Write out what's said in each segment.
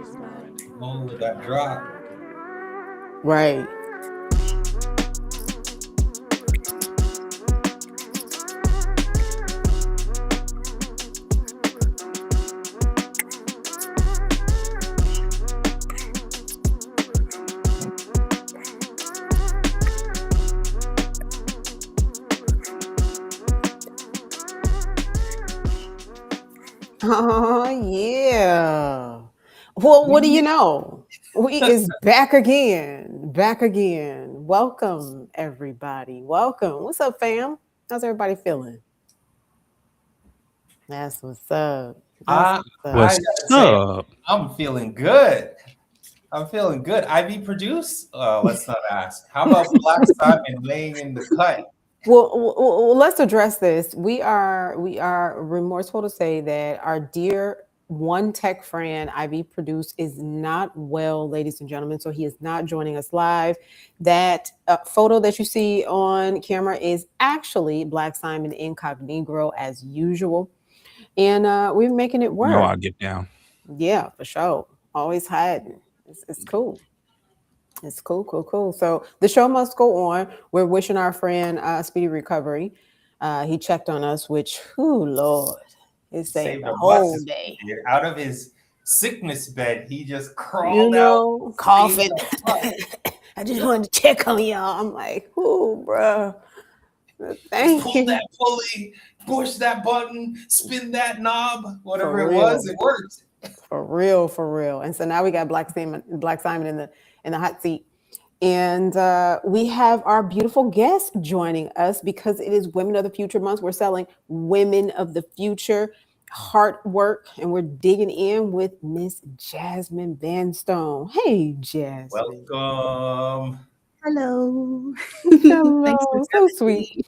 Oh, that drop. Right. Oh yeah. Well, what do you know? We is back again. Back again. Welcome, everybody. Welcome. What's up, fam? How's everybody feeling? That's what's up. That's I what's up. I What's gotta say, up? I'm feeling good. I'm feeling good. Ivy produce? Let's not ask. How about Black Simon laying in the cut? Well, let's address this. We are remorseful to say that our dear one tech friend IV Produce is not well, ladies and gentlemen. So he is not joining us live. That photo that you see on camera is actually Black Simon incognito as usual, and we're making it No, work. I'll get down. Yeah, for sure. Always hiding. It's cool. It's cool, cool, cool. So the show must go on. We're wishing our friend speedy recovery. He checked on us, which, oh Lord, it saved Saved the a bus whole is day. out of his sickness bed. He just You crawled out, know, saved coughing. the bus. I just Yeah. wanted to check on y'all. I'm like, oh, bro, Just thank pull you. that pulley, push that button, spin that knob, whatever For it was, real, it worked. for real, for real. And so now we got Black Simon in the hot seat. And we have our beautiful guest joining us because it is Women of the Future Month. We're selling Women of the Future heart work, and we're digging in with Miss Jasmine Vanstone. Hey, Jasmine. Welcome. Hello. Thanks for Hello. So having sweet. me.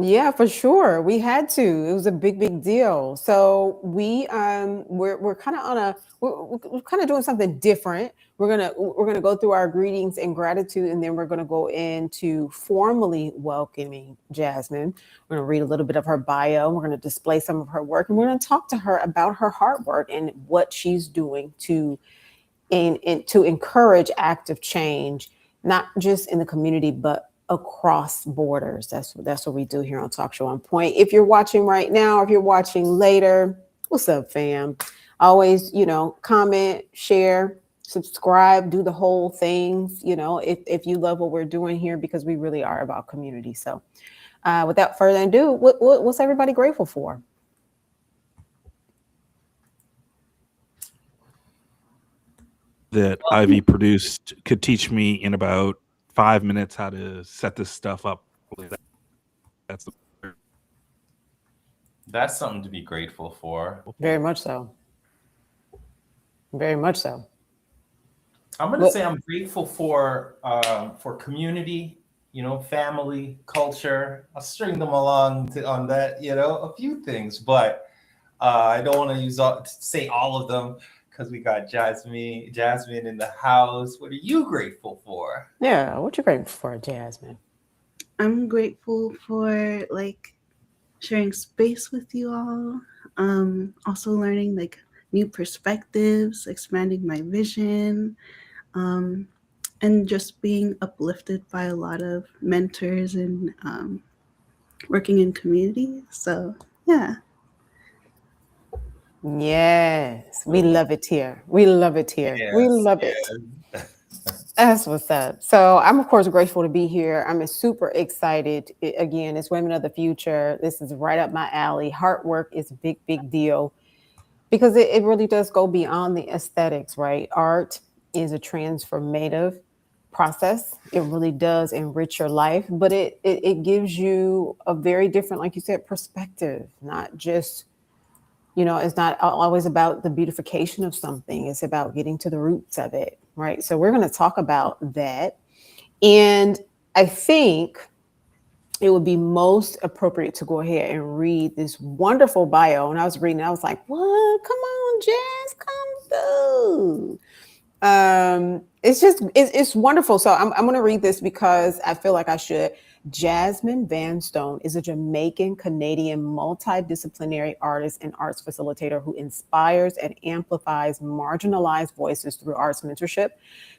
Yeah, for sure. We had to. It was a big, big deal. So we're kind of on a we're kind of doing something different. We're gonna go through our greetings and gratitude, and then we're gonna go into formally welcoming Jasmine. We're gonna read a little bit of her bio. We're gonna display some of her work, and we're gonna talk to her about her hard work and what she's doing to encourage active change, not just in the community, but across borders. That's what we do here on Talk Show on Point. If you're watching right now, if you're watching later, what's up, fam? Always, comment, share, subscribe, do the whole things. If you love what we're doing here, because we really are about community. So, without further ado, what's everybody grateful for? That Ivy produced could teach me in about 5 minutes how to set this stuff up. That's the That's something to be grateful for. Very much so. Very much so. I'm gonna say I'm grateful for community, family, culture. I'll string them along on that, a few things, but I don't want to say all of them because we got Jasmine in the house. What are you grateful for? Yeah, what you grateful for, Jasmine? I'm grateful for sharing space with you all. Also learning new perspectives, expanding my vision, and just being uplifted by a lot of mentors and working in community. So yeah. Yes, we love it here. We love it here. We Yes, love it. That's what's up. So I'm of course grateful to be here. I'm super excited. Again, it's Women of the Future. This is right up my alley. Heart work is a big, big deal because it really does go beyond the aesthetics, right? Art is a transformative process. It really does enrich your life, but it gives you a very different, like you said, perspective, not just it's not always about the beautification of something. It's about getting to the roots of it, right? So we're going to talk about that. And I think it would be most appropriate to go ahead and read this wonderful bio. And I was reading, I was like, what? Come on, Jazz, come through. It's wonderful. So I'm going to read this because I feel like I should. Jasmine Vanstone is a Jamaican-Canadian multidisciplinary artist and arts facilitator who inspires and amplifies marginalized voices through arts mentorship,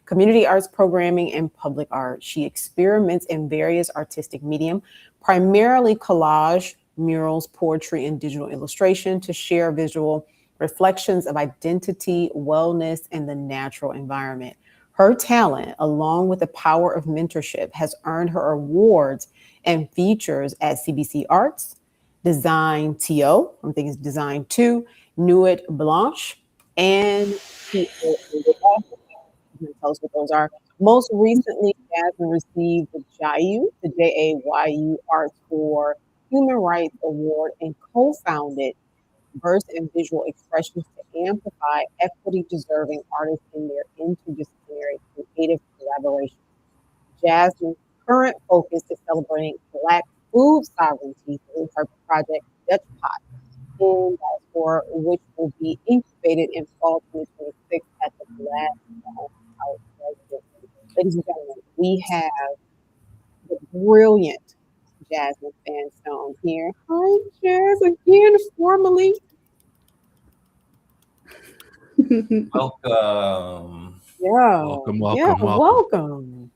community arts programming, and public art. She experiments in various artistic medium, primarily collage, murals, poetry, and digital illustration to share visual reflections of identity, wellness, and the natural environment. Her talent, along with the power of mentorship, has earned her awards and features at CBC Arts, Design TO, I'm thinking it's Design 2, Nuit Blanche, and tell us what those are. Most recently, Jasmine received the JAYU Arts for Human Rights Award and co-founded Verse and Visual Expressions to amplify equity-deserving artists in their interdisciplinary creative collaboration. Jasmine's current focus is celebrating Black food sovereignty through her project Dutch Pot in diaspora, which will be incubated in fall 2026 at the Glasgow House Residency. Ladies and gentlemen, we have the brilliant Jasmine Vanstone here. Hi, Jazz, again, formally. Welcome. Yeah. Welcome.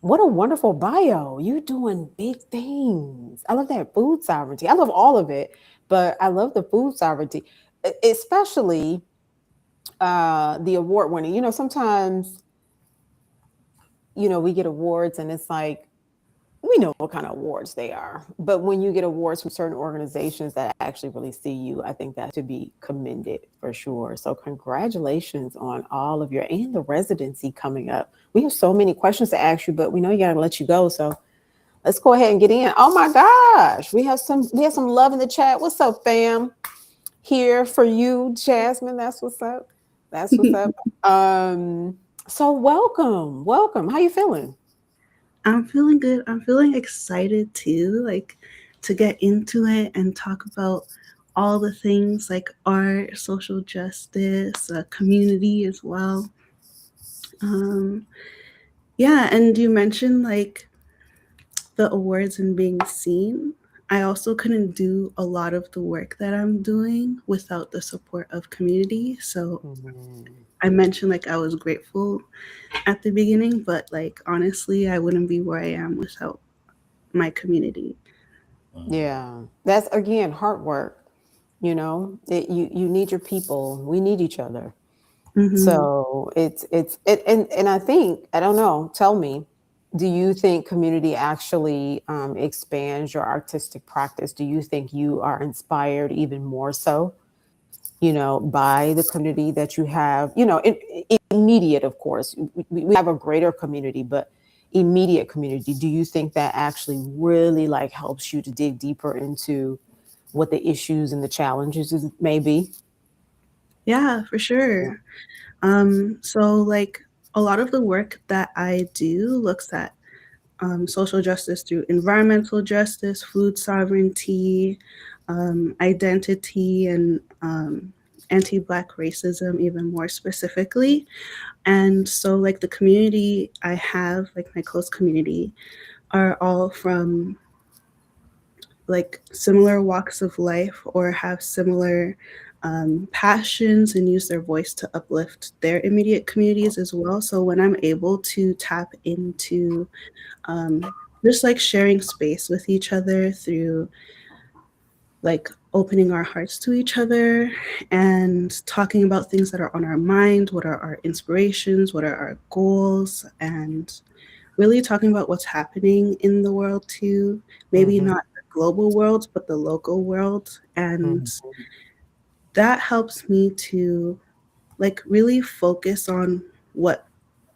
What a wonderful bio. You're doing big things. I love that food sovereignty. I love all of it, but I love the food sovereignty, especially the award winning. You know, sometimes, you know, we get awards and it's like, we know what kind of awards they are. But when you get awards from certain organizations that actually really see you, I think that should be commended for sure. So congratulations on all of your and the residency coming up. We have so many questions to ask you, but we know you gotta let you go. So let's go ahead and get in. Oh my gosh, we have some love in the chat. What's up, fam? Here for you, Jasmine. That's what's up. That's what's up. So welcome. How you feeling? I'm feeling good. I'm feeling excited too, like to get into it and talk about all the things like art, social justice, community as well. Yeah, and you mentioned like the awards and being seen. I also couldn't do a lot of the work that I'm doing without the support of community. So I mentioned like I was grateful at the beginning, but like honestly, I wouldn't be where I am without my community. Yeah, that's again hard work. You know, you need your people. We need each other. Mhm. So and I think I don't know. Tell me, do you think community actually expands your artistic practice? Do you think you are inspired even more so? You know, by the community that you have, you know, immediate, of course, we have a greater community, but immediate community, do you think that actually really like helps you to dig deeper into what the issues and the challenges may be? Yeah, for sure. So like a lot of the work that I do looks at social justice through environmental justice, food sovereignty, identity, and anti-Black racism, even more specifically. And so, like, the community I have, like my close community, are all from like similar walks of life or have similar passions and use their voice to uplift their immediate communities as well. So when I'm able to tap into just like sharing space with each other through like opening our hearts to each other and talking about things that are on our mind, what are our inspirations, what are our goals, and really talking about what's happening in the world too. Maybe not the global world, but the local world. And that helps me to like really focus on what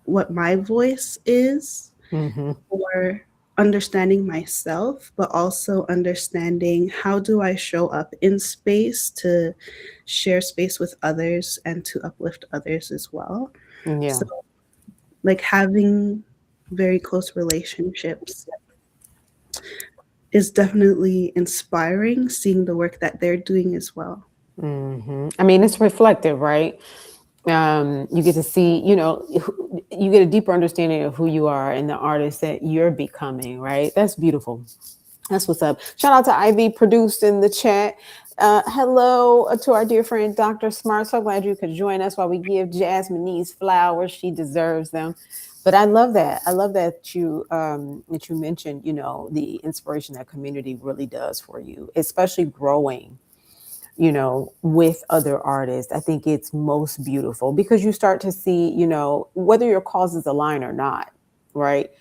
my voice is for understanding myself, but also understanding how do I show up in space to share space with others and to uplift others as well. Yeah. So like having very close relationships is definitely inspiring, seeing the work that they're doing as well. I mean, it's reflective, right? You get to see, you get a deeper understanding of who you are and the artist that you're becoming, right? That's beautiful. That's what's up. Shout out to Ivy produced in the chat. Hello to our dear friend Dr. Smart. So glad you could join us while we give Jasmine these flowers. She deserves them. But I love that. I love that you mentioned, the inspiration that community really does for you, especially growing, with other artists. I think it's most beautiful because you start to see, whether your causes align or not, right?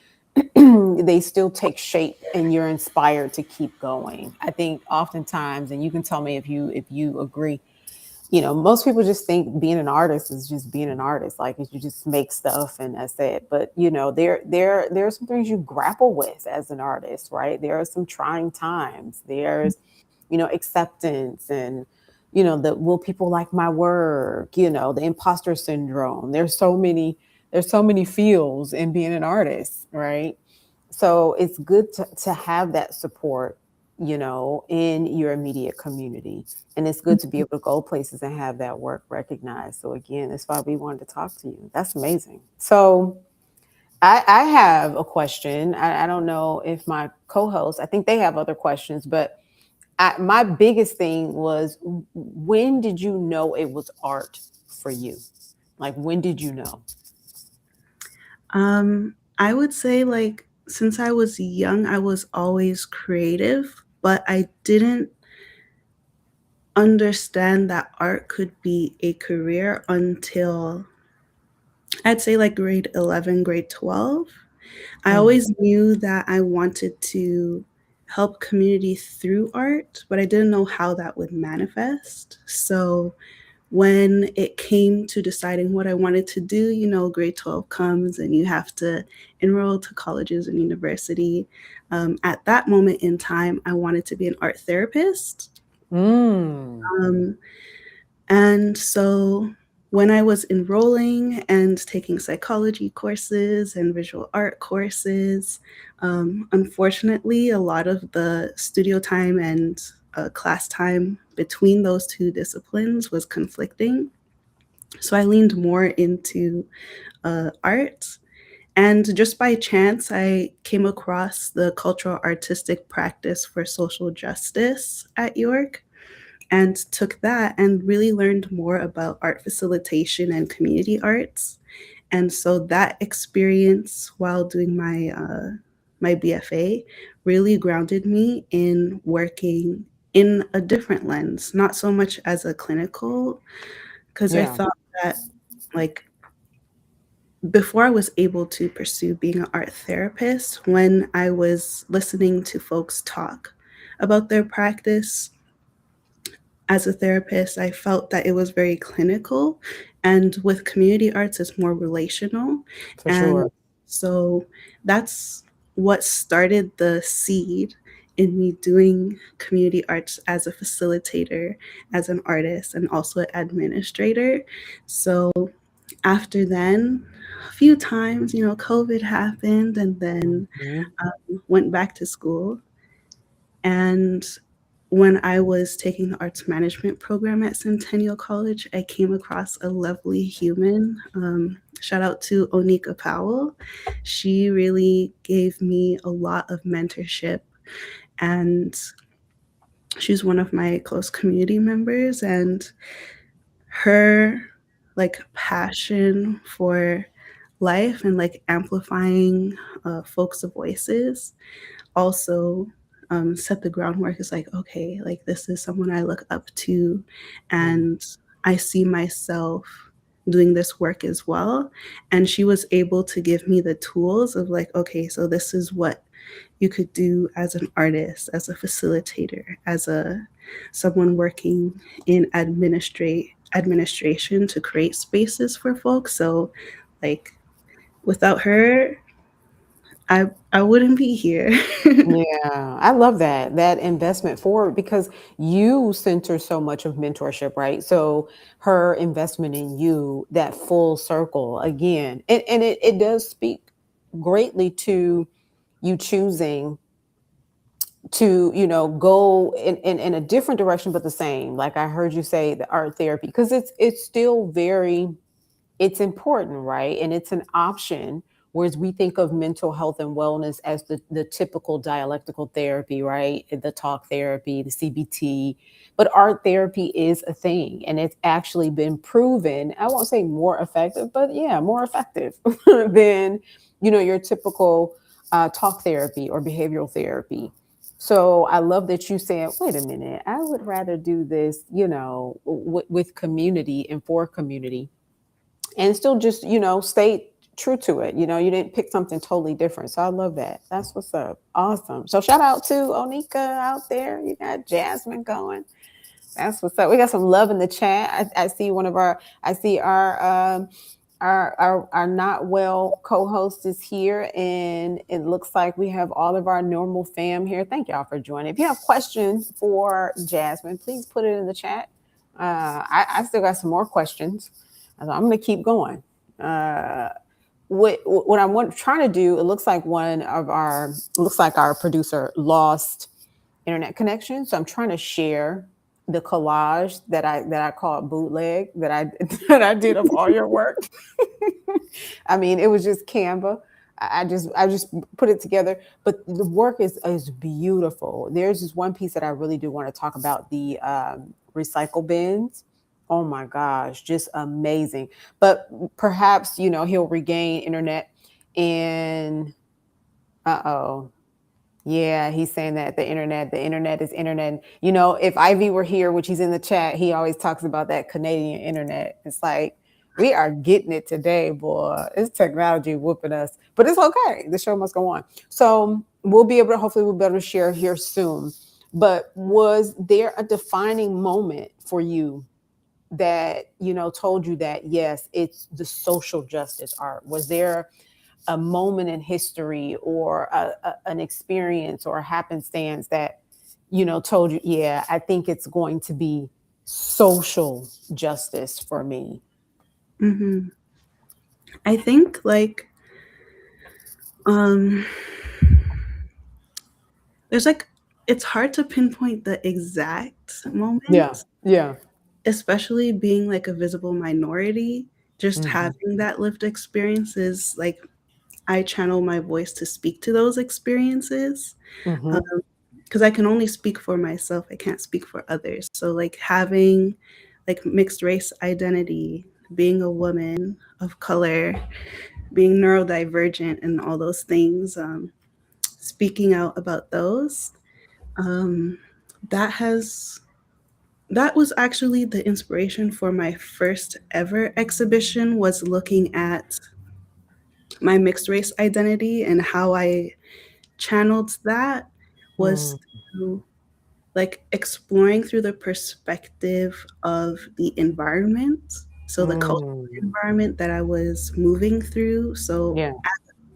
They still take shape and you're inspired to keep going. I think oftentimes, and you can tell me if you agree, most people just think being an artist is just being an artist, like you just make stuff and that's it. But there are some things you grapple with as an artist, right? There are some trying times. There's acceptance and the will people like my work, the imposter syndrome. There's so many feels in being an artist, right? So it's good to have that support, in your immediate community. And it's good to be able to go places and have that work recognized. So again, that's why we wanted to talk to you. That's amazing. So I have a question. I don't know if my co-hosts, I think they have other questions, but my biggest thing was, when did you know it was art for you? Like, when did you know? I would say, like, since I was young, I was always creative, but I didn't understand that art could be a career until I'd say like grade 11, grade 12. I always knew that I wanted to help community through art, but I didn't know how that would manifest. So when it came to deciding what I wanted to do, grade 12 comes and you have to enroll to colleges and university. At that moment in time, I wanted to be an art therapist. Mm. And so when I was enrolling and taking psychology courses and visual art courses, unfortunately, a lot of the studio time and class time between those two disciplines was conflicting. So I leaned more into art. And just by chance, I came across the cultural artistic practice for social justice at York and took that and really learned more about art facilitation and community arts. And so that experience while doing my BFA really grounded me in working in a different lens, not so much as a clinical, because I Yeah. thought that, like, before I was able to pursue being an art therapist, when I was listening to folks talk about their practice as a therapist, I felt that it was very clinical. And with community arts, it's more relational. For And sure. so that's what started the seed in me doing community arts as a facilitator, as an artist, and also an administrator. So after then, a few times, COVID happened and then Mhm. went back to school. And when I was taking the arts management program at Centennial College, I came across a lovely human. Shout out to Onika Powell. She really gave me a lot of mentorship, and she's one of my close community members. And her like passion for life and like amplifying folks' voices also set the groundwork. It's like, okay, like this is someone I look up to and I see myself doing this work as well. And she was able to give me the tools of like, okay, so this is what you could do as an artist, as a facilitator, as a someone working in administration to create spaces for folks. So like without her, I wouldn't be here. Yeah, I love that investment forward, because you center so much of mentorship, right? So her investment in you, that full circle again, and it does speak greatly to you choosing to go in a different direction but the same. Like I heard you say the art therapy, because it's still very it's important, right? And it's an option. Whereas we think of mental health and wellness as the typical dialectical therapy, right? The talk therapy, the CBT. But art therapy is a thing. And it's actually been proven, I won't say more effective, but yeah, more effective than, your typical talk therapy or behavioral therapy. So I love that you said, wait a minute, I would rather do this, with community and for community and still just, stay true to it. You didn't pick something totally different. So I love that. That's what's up. Awesome. So shout out to Onika out there. You got Jasmine going. That's what's up. We got some love in the chat. I see I see our not well co-host is here, and it looks like we have all of our normal fam here. Thank y'all for joining. If you have questions for Jasmine, please put it in the chat. I still got some more questions. I'm going to keep going. What I'm trying to do, it looks like our producer lost internet connection. So I'm trying to share the collage that I call bootleg that I did of all your work. I mean, it was just Canva. I just put it together, but the work is beautiful. There's this one piece that I really do want to talk about, the recycle bins. Oh my gosh, just amazing. But perhaps, he'll regain internet and yeah, he's saying that the internet is internet. If Ivy were here, which he's in the chat, he always talks about that Canadian internet. It's like, we are getting it today, boy. It's technology whooping us, but it's okay. The show must go on. So hopefully we'll be able to share here soon. But was there a defining moment for you that, told you that, yes, it's the social justice art? Was there a moment in history or an experience or a happenstance that, told you, yeah, I think it's going to be social justice for me? Mm-hmm. I think there's it's hard to pinpoint the exact moment. Yeah. Especially being a visible minority, just having that lived experience is I channel my voice to speak to those experiences. Because I can only speak for myself. I can't speak for others. So having mixed race identity, being a woman of color, being neurodivergent and all those things, speaking out about those, that was actually the inspiration for my first ever exhibition, was looking at my mixed race identity, and how I channeled that was through exploring through the perspective of the environment. So the cultural environment that I was moving through. So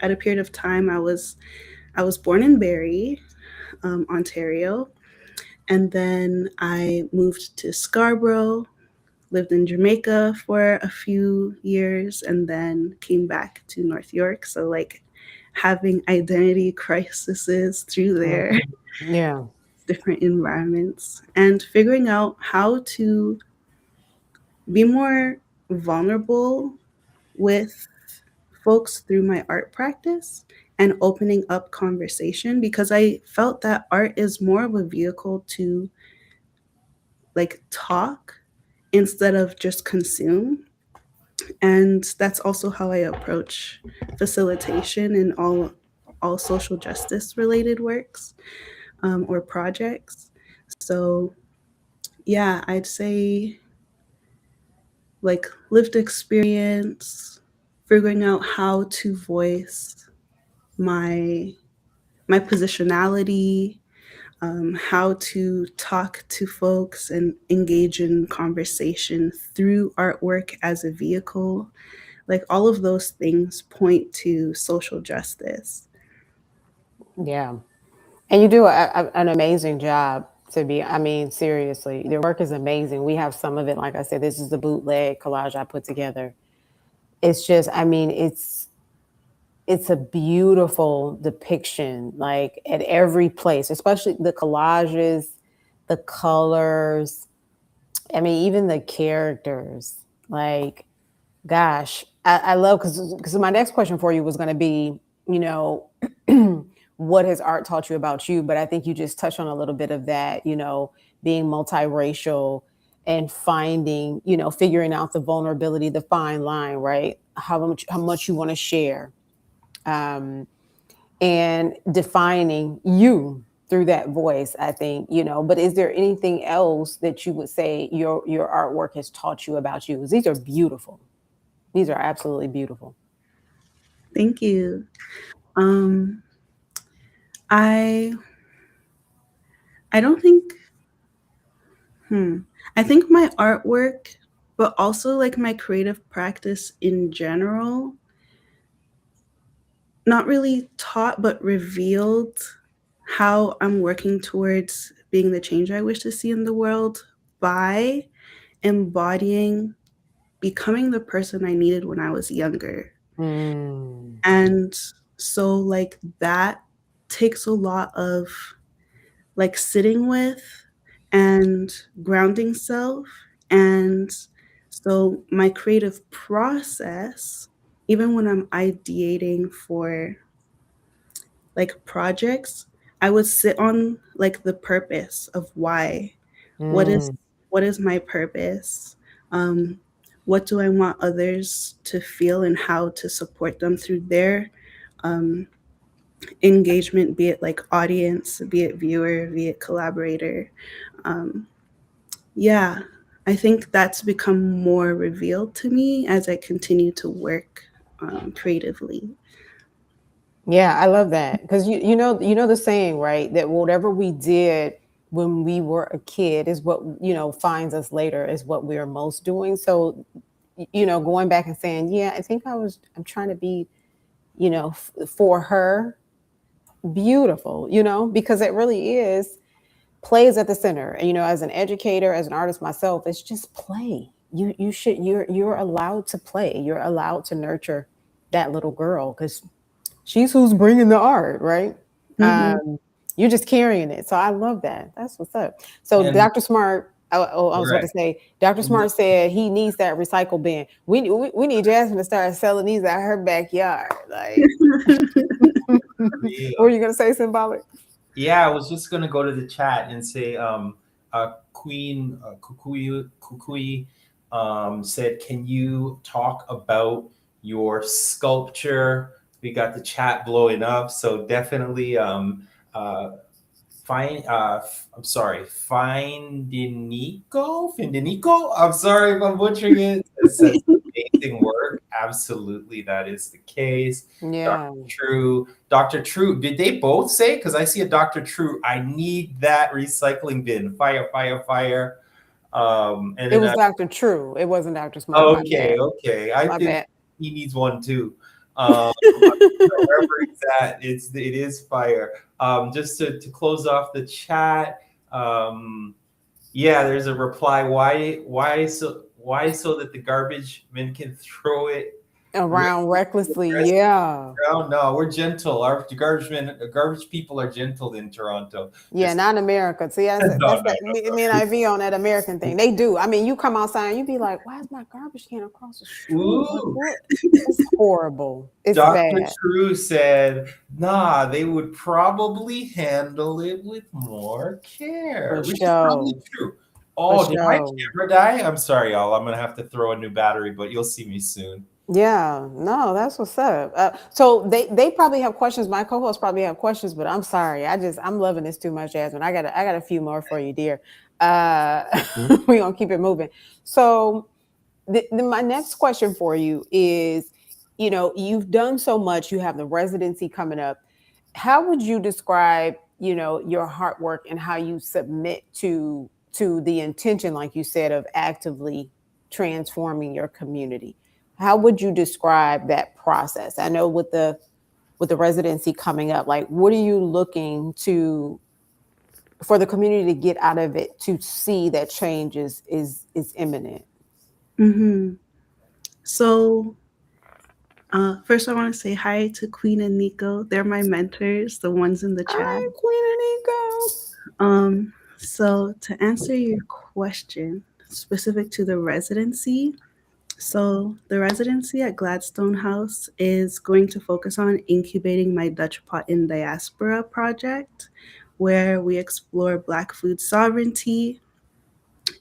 at a period of time, I was born in Barrie, Ontario. And then I moved to Scarborough, lived in Jamaica for a few years, and then came back to North York. So having identity crises through there, different environments, and figuring out how to be more vulnerable with folks through my art practice and opening up conversation, because I felt that art is more of a vehicle to talk instead of just consume. And that's also how I approach facilitation in all social justice related works, or projects. So yeah, I'd say lived experience, figuring out how to voice my positionality, how to talk to folks and engage in conversation through artwork as a vehicle. All of those things point to social justice. Yeah. And you do an amazing job, seriously, your work is amazing. We have some of it. Like I said, this is the bootleg collage I put together. It's just, it's a beautiful depiction, at every place, especially the collages, the colors. Even the characters, Gosh, I love, because my next question for you was going to be, what has art taught you about you? But I think you just touched on a little bit of that, being multiracial and finding, figuring out the vulnerability, the fine line, right? How much you want to share, um, and defining you through that voice. I think, But is there anything else that you would say your artwork has taught you about you? 'Cause these are beautiful. These are absolutely beautiful. Thank you. Um, I I don't think I think my artwork, but also like my creative practice in general, not really taught but revealed how I'm working towards being the change I wish to see in the world by embodying becoming the person I needed when I was younger. Mm. And so like that takes a lot of like sitting with and grounding self. And so my creative process, even when I'm ideating for like projects, I would sit on like the purpose of why. What is Mm. what is my purpose? Um, what do I want others to feel and how to support them through their um, engagement, be it like audience, be it viewer, be it collaborator. Um, yeah, I think that's become more revealed to me as I continue to work creatively. Yeah, I love that, because you know the saying, right? That whatever we did when we were a kid is what finds us later, is what we are most doing. So going back and saying, yeah, I think I'm trying to be, for her, beautiful, because it really is. Play is at the center. And as an educator, as an artist myself, it's just play. You're allowed to play. You're allowed to nurture that little girl, because she's who's bringing the art, right? Mm-hmm. You're just carrying it. So I love that. That's what's up. So And Dr. Smart, I was about to right. say, Dr. And Smart said he needs that recycle bin. We need Jasmine to start selling these at her backyard. Like, what are real. you gonna say, Symbolic? Yeah, I was just gonna go to the chat and say, Queen Kukui said, "Can you talk about your sculpture?" We got the chat blowing up, so definitely, uh, I'm sorry, Findinico. I'm sorry if I'm butchering it. It says amazing work. Absolutely, that is the case. Yeah. Dr. True, did they both say? Because I see a Dr. True. I need that recycling bin. Fire, fire, fire. And It then was Dr. True. It wasn't Dr. Smart. My okay, bad. okay. I My think bad. he needs one too. Wherever it's at, it is fire. Just to close off the chat. Yeah, there's a reply. Why so that the garbage men can throw it Around recklessly. Yeah. around? No, we're gentle. Our garbage people are gentle in Toronto. Yeah, Just not in America. See, no, that's no, that no, me and IV on that American thing. They do. I mean, you come outside and you be like, why is my garbage can across the no. street? Like, Ooh. what? It's horrible. It's Dr. bad. True said, nah, they would probably handle it with more care, For which is probably sure. true. For Oh, did my sure. camera die? I'm sorry, y'all. I'm going to have to throw a new battery, but you'll see me soon. Yeah, no, that's what's up. So they probably have questions. My co-hosts probably have questions, but I'm sorry. I'm loving this too much, Jasmine. I got a few more for you, dear. We're gonna keep it moving. So my next question for you is, you've done so much. You have the residency coming up. How would you describe, your hard work and how you submit to the intention, like you said, of actively transforming your community? How would you describe that process? I know with the residency coming up, like, what are you looking to for the community to get out of it, to see that change is imminent? Mm-hmm. So first, I want to say hi to Queen and Nico. They're my mentors, the ones in the chat. Hi, Queen So to answer your question specific to the residency, So the residency at Gladstone House is going to focus on incubating my Dutch Pot in Diaspora project, where we explore Black food sovereignty.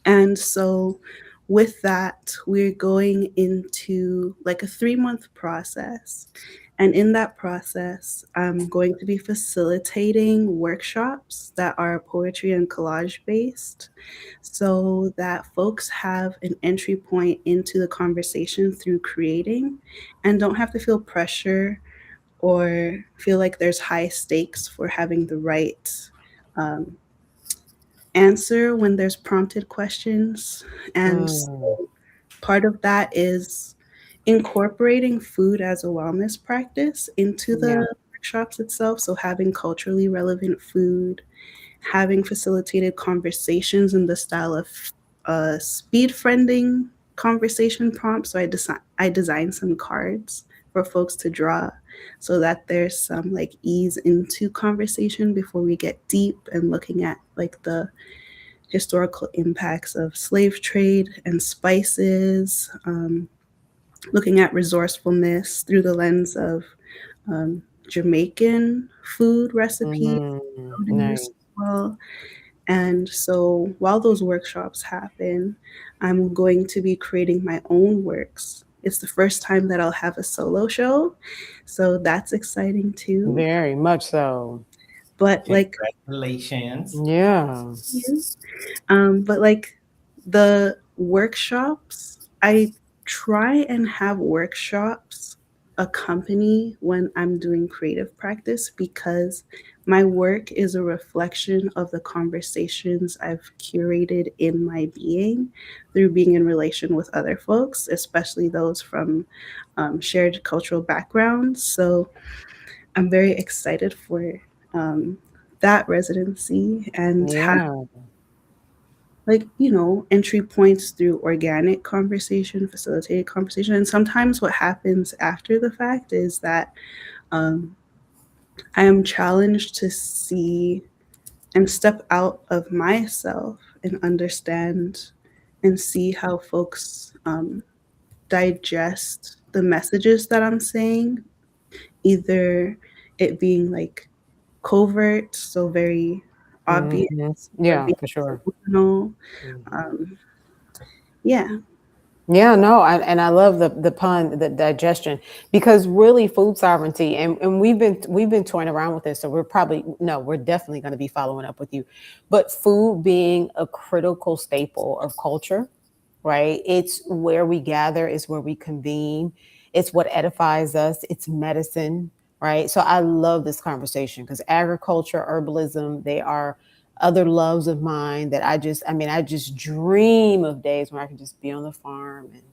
And so with that, we're going into like a 3-month process. And in that process, I'm going to be facilitating workshops that are poetry and collage based so that folks have an entry point into the conversation through creating and don't have to feel pressure or feel like there's high stakes for having the right um, answer when there's prompted questions. And so part of that is incorporating food as a wellness practice into Yeah. the workshops itself. So having culturally relevant food, having facilitated conversations in the style of speed friending conversation prompts. So I designed some cards for folks to draw so that there's some like ease into conversation before we get deep and looking at like the historical impacts of slave trade and spices, looking at resourcefulness through the lens of Jamaican food recipes in this Nice. as well. And so while those workshops happen, I'm going to be creating my own works. It's the first time that I'll have a solo show. So that's exciting too. Very much so. But like, Congratulations. Yeah. but like the workshops, I try and have workshops accompany when I'm doing creative practice because my work is a reflection of the conversations I've curated in my being through being in relation with other folks, especially those from shared cultural backgrounds. So I'm very excited for um, that residency and have Yeah. like entry points through organic conversation, facilitated conversation. And sometimes what happens after the fact is that um, I am challenged to see and step out of myself and understand and see how folks digest the messages that I'm saying, either it being like covert, so very obvious, or Yeah, being for sure. subliminal. Mhm. um, yeah. Yeah, no, and I love the pun, the digestion, because really food sovereignty, and we've been toying around with this, so we're definitely going to be following up with you. But food being a critical staple of culture, right? It's where we gather, it's where we convene, it's what edifies us, it's medicine, right? So I love this conversation because agriculture, herbalism, they are other loves of mine that I just dream of days when I can just be on the farm and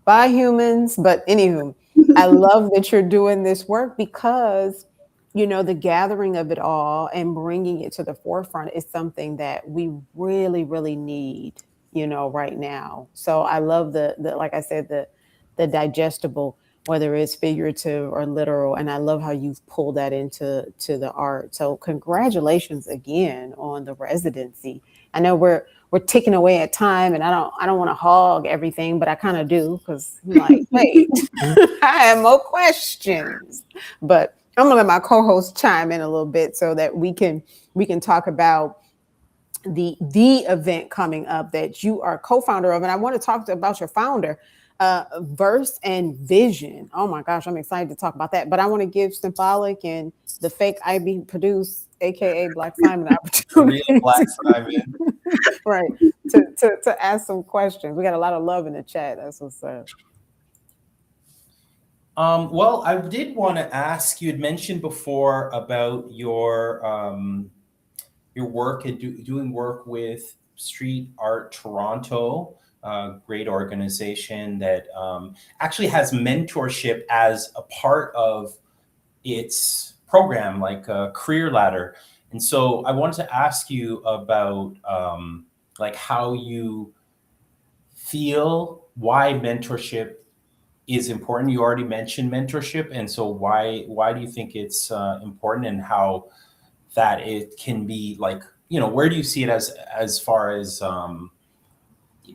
buy humans. But anywho, I love that you're doing this work because, the gathering of it all and bringing it to the forefront is something that we really, really need, right now. So I love the like I said, the digestible, whether it's figurative or literal. And I love how you've pulled that to the art. So congratulations again on the residency. I know we're ticking away at time, and I don't want to hog everything, but I kind of do because I'm like, wait, I have more questions. But I'm gonna let my co-host chime in a little bit so that we can talk about the event coming up that you are co-founder of. And I want to talk about your founder, Verse and Vision. Oh my gosh, I'm excited to talk about that. But I want to give Symbolic and the fake IB produce, aka Black Simon, opportunity. Real Black Simon. Right. To ask some questions. We got a lot of love in the chat. That's what's up. Well, I did want to ask, you had mentioned before about your work and doing work with Street Art Toronto, a great organization that actually has mentorship as a part of its program, like a career ladder. And so I wanted to ask you about like how you feel why mentorship is important. You already mentioned mentorship, and so why do you think it's important, and how that it can be like, where do you see it as far as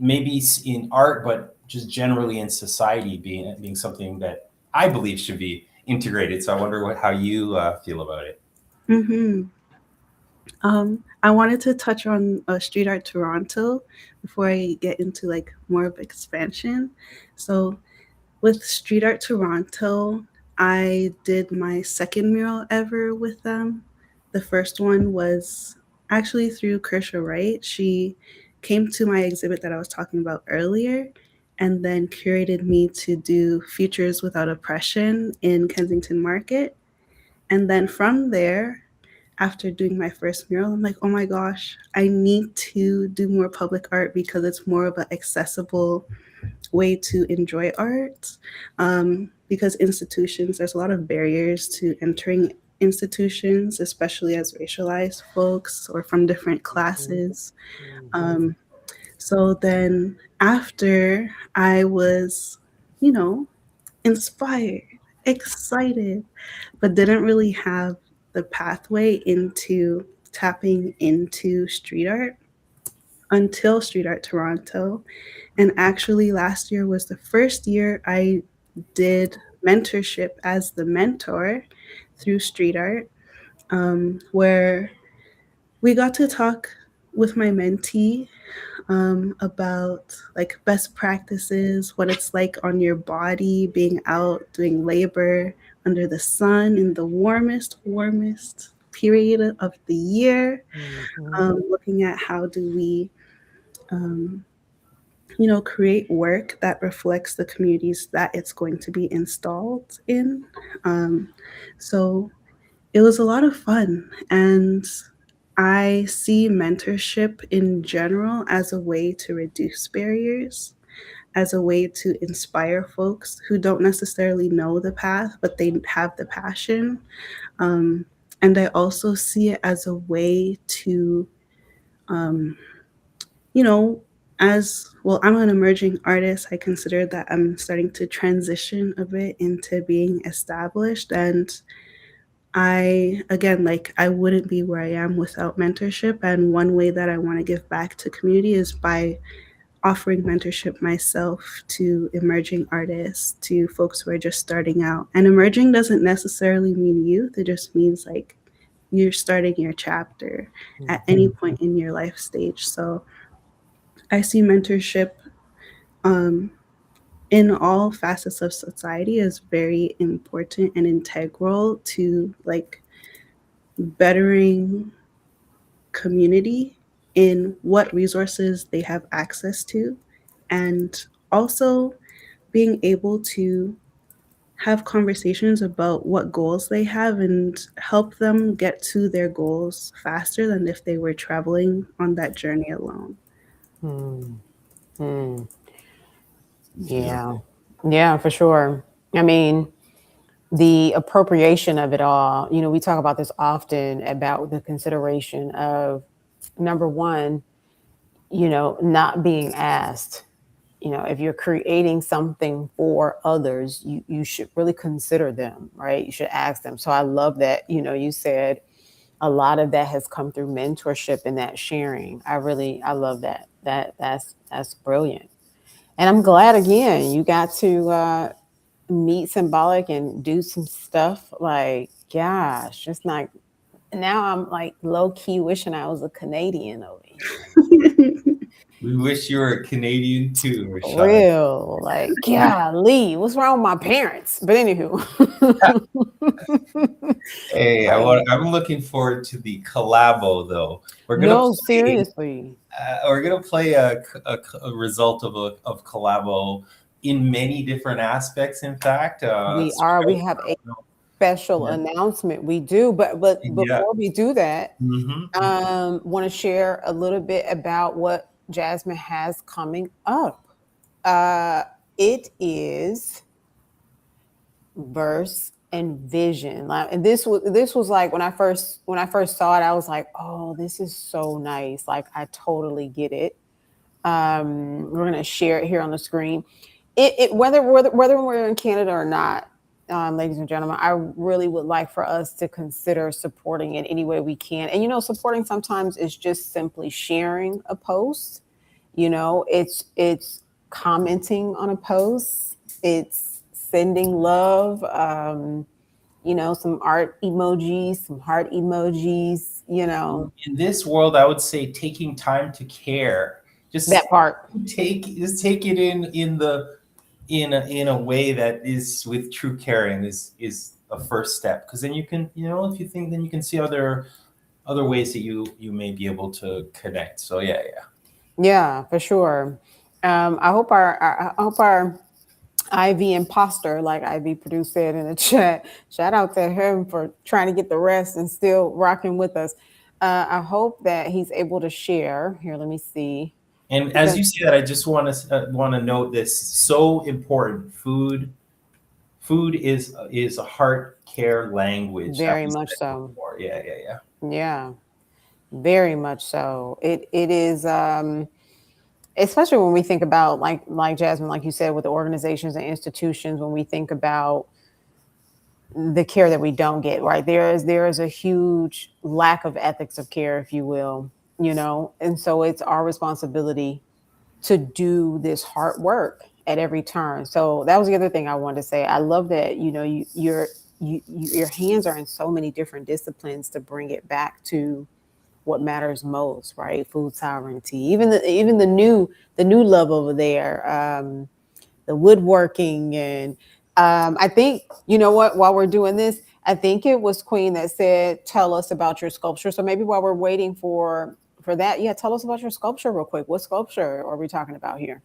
maybe in art, but just generally in society being something that I believe should be integrated. So I wonder how you feel about it. Mm-hmm. I wanted to touch on Street Art Toronto before I get into like more of expansion. So with Street Art Toronto, I did my second mural ever with them. The first one was actually through Kershaw Wright. She came to my exhibit that I was talking about earlier and then curated me to do Futures Without Oppression in Kensington Market. And then from there, after doing my first mural, I'm like, oh my gosh, I need to do more public art because it's more of an accessible way to enjoy art. Because institutions, there's a lot of barriers to entering institutions, especially as racialized folks or from different classes. Um, so then after I was, you know, inspired, excited, but didn't really have the pathway into tapping into street art until Street Art Toronto. And actually, last year was the first year I did mentorship as the mentor through street art, where we got to talk with my mentee about like best practices, what it's like on your body, being out doing labor under the sun in the warmest period of the year. Looking at how do we, um, create work that reflects the communities that it's going to be installed in. So it was a lot of fun, and I see mentorship in general as a way to reduce barriers, as a way to inspire folks who don't necessarily know the path, but they have the passion. Um, and I also see it as a way to, um, you know, as well, I'm an emerging artist. I consider that I'm starting to transition a bit into being established. And again, like, I wouldn't be where I am without mentorship. And one way that I want to give back to community is by offering mentorship myself to emerging artists, to folks who are just starting out. And emerging doesn't necessarily mean youth, it just means like you're starting your chapter at any point in your life stage. So I see mentorship um, in all facets of society as very important and integral to like bettering community in what resources they have access to, and also being able to have conversations about what goals they have and help them get to their goals faster than if they were traveling on that journey alone. Yeah, for sure. I mean, the appropriation of it all, we talk about this often about the consideration of number one, not being asked. If you're creating something for others, you should really consider them, right? You should ask them. So I love that, you said a lot of that has come through mentorship and that sharing. I love that. That's brilliant. And I'm glad again you got to meet Symbolic and do some stuff. Like, gosh, just like now I'm like low key wishing I was a Canadian over here. We wish you were a Canadian too, Rashad. For real, like, golly, what's wrong with my parents? But anywho, hey, I'm looking forward to the collabo though. We're gonna seriously. We're gonna play a result of collabo in many different aspects. In fact, we have a special announcement. We do, but before we do that, want to share a little bit about what Jasmine has coming up. It is Verse and Vision, and this was like when I first saw it, I was like, oh, this is so nice. Like, I totally get it. We're gonna share it here on the screen. Whether we're in Canada or not, ladies and gentlemen, I really would like for us to consider supporting it any way we can. And supporting sometimes is just simply sharing a post. It's commenting on a post. It's sending love. Some art emojis, some heart emojis. In this world, I would say taking time to care. Just that part. take it in a way that is with true caring is a first step, because then you can, if you think, then you can see other ways that you may be able to connect. So Yeah, for sure. I hope our Ivy imposter, like Ivy Purdue said in the chat, shout out to him for trying to get the rest and still rocking with us. I hope that he's able to share. Here, let me see. And as you say that, I just want to note this: so important. Food is a heart care language. Very much so. Before. Yeah. Yeah, very much so. It is. Especially when we think about like Jasmine, like you said, with the organizations and institutions, when we think about the care that we don't get, right? There is a huge lack of ethics of care, if you will, and so it's our responsibility to do this hard work at every turn. So that was the other thing I wanted to say. I love that, your hands are in so many different disciplines to bring it back to what matters most, right? Food sovereignty, even the new love over there, the woodworking. And I think, while we're doing this, I think it was Queen that said, tell us about your sculpture. So maybe while we're waiting for that, tell us about your sculpture real quick. What sculpture are we talking about here?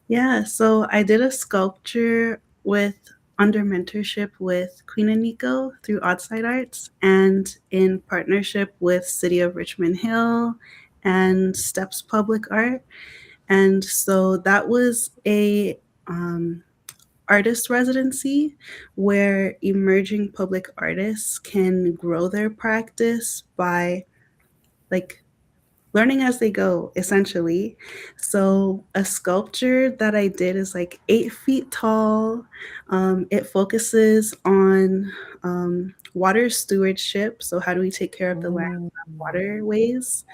Yeah, so I did a sculpture under mentorship with Queen and Nico through Outside Arts, and in partnership with City of Richmond Hill and Steps Public Art. And so that was a artist residency where emerging public artists can grow their practice by learning as they go, essentially. So a sculpture that I did is 8 feet tall. It focuses on water stewardship. So how do we take care of the land and waterways,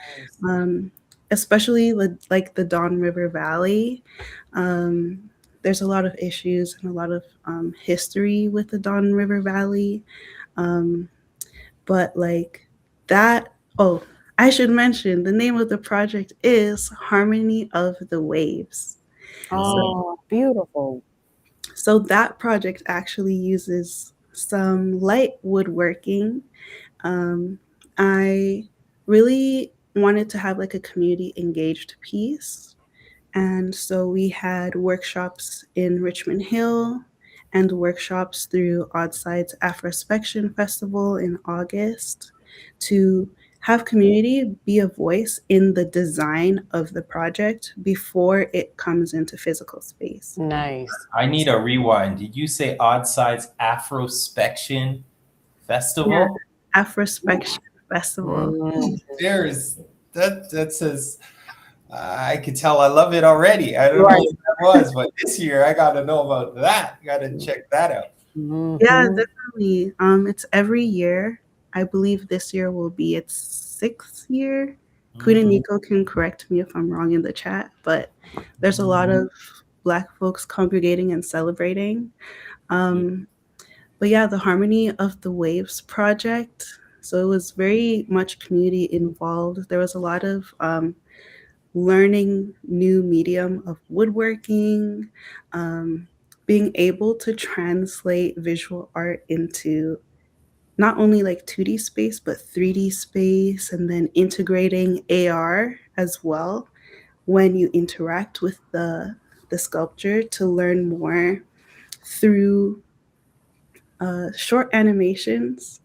especially the Don River Valley. There's a lot of issues and a lot of history with the Don River Valley. But that, I should mention the name of the project is Harmony of the Waves. Oh, beautiful. So that project actually uses some light woodworking. I really wanted to have a community engaged piece. And so we had workshops in Richmond Hill and workshops through Oddside's Afrospection Festival in August to have community be a voice in the design of the project before it comes into physical space. Nice. I need a rewind. Did you say Oddside's Afrospection Festival? Yeah, Afrospection Festival. That says, I could tell I love it already. I don't know what that was, but this year I got to know about that. Got to check that out. Mm-hmm. Yeah, definitely. It's every year. I believe this year will be its 6th year. Queen and Nico can correct me if I'm wrong in the chat, but there's a lot of Black folks congregating and celebrating. But yeah, the Harmony of the Waves project. So it was very much community involved. There was a lot of learning new medium of woodworking, being able to translate visual art into not only 2D space, but 3D space, and then integrating AR as well when you interact with the sculpture to learn more through short animations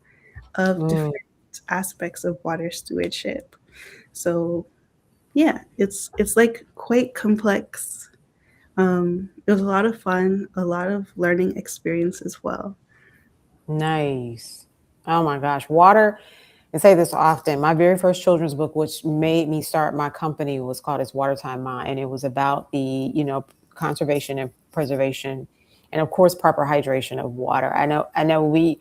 of different aspects of water stewardship. So yeah, it's quite complex. It was a lot of fun, a lot of learning experience as well. Nice. Oh my gosh. Water, I say this often. My very first children's book, which made me start my company, was called It's Water Time Ma, and it was about the, conservation and preservation, and of course, proper hydration of water. I know we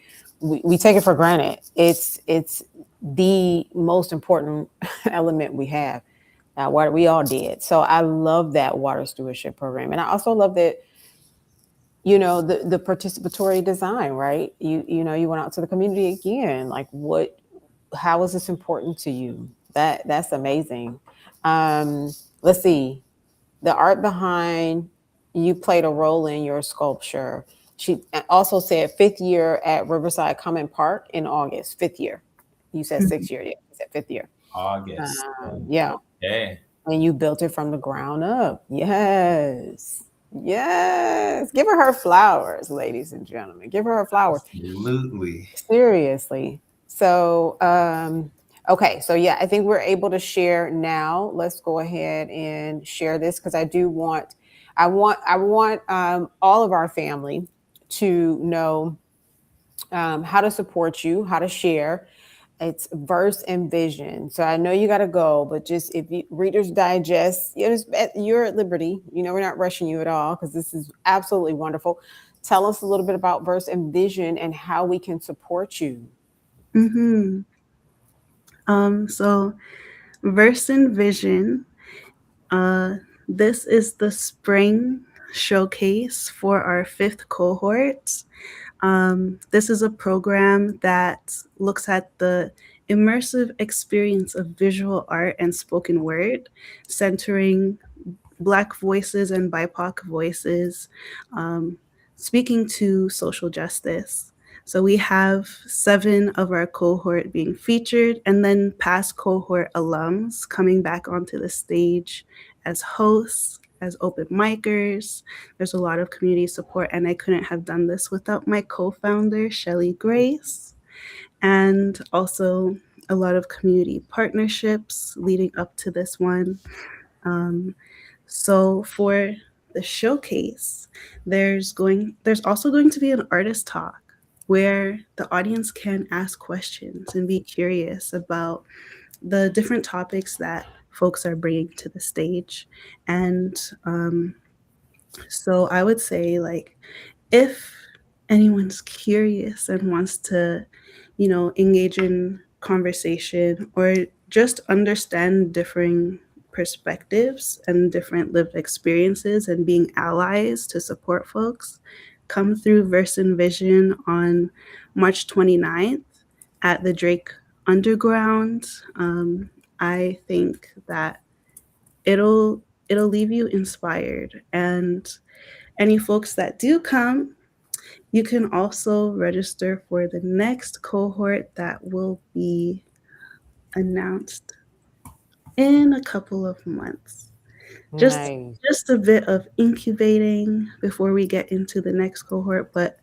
take it for granted. It's the most important element we have. What we all did. So I love that water stewardship program, and I also love that, you know, the participatory design, right? You know, you went out to the community again. Like, how is this important to you? That's amazing. Let's see. The art behind you played a role in your sculpture. She also said 5th year at Riverside Common Park in August. 5th year. You said 6th year. Yeah, you said 5th year. August. Yeah. Okay. And you built it from the ground up. Yes. Yes. Give her flowers, ladies and gentlemen. Give her flowers. Absolutely. Seriously. So, okay. So yeah, I think we're able to share now. Let's go ahead and share this, because I want all of our family to know how to support you, how to share. It's verse and vision. So I know you got to go, but just if you Reader's Digest, you're at liberty. You know, we're not rushing you at all, because this is absolutely wonderful. Tell us a little bit about verse and vision and how we can support you. Mm-hmm. So verse and vision, this is the spring showcase for our 5th cohort. This is a program that looks at the immersive experience of visual art and spoken word, centering Black voices and BIPOC voices, speaking to social justice. So we have 7 of our cohort being featured, and then past cohort alums coming back onto the stage as hosts, as open micers. There's a lot of community support, and I couldn't have done this without my co-founder, Shelly Grace, and also a lot of community partnerships leading up to this one. So for the showcase, there's also going to be an artist talk where the audience can ask questions and be curious about the different topics that folks are bringing to the stage. And so I would say, like, if anyone's curious and wants to, engage in conversation or just understand differing perspectives and different lived experiences and being allies to support folks, come through Verse and Vision on March 29th at the Drake Underground. I think that it'll leave you inspired. And any folks that do come, you can also register for the next cohort that will be announced in a couple of months. Nice. Just a bit of incubating before we get into the next cohort, but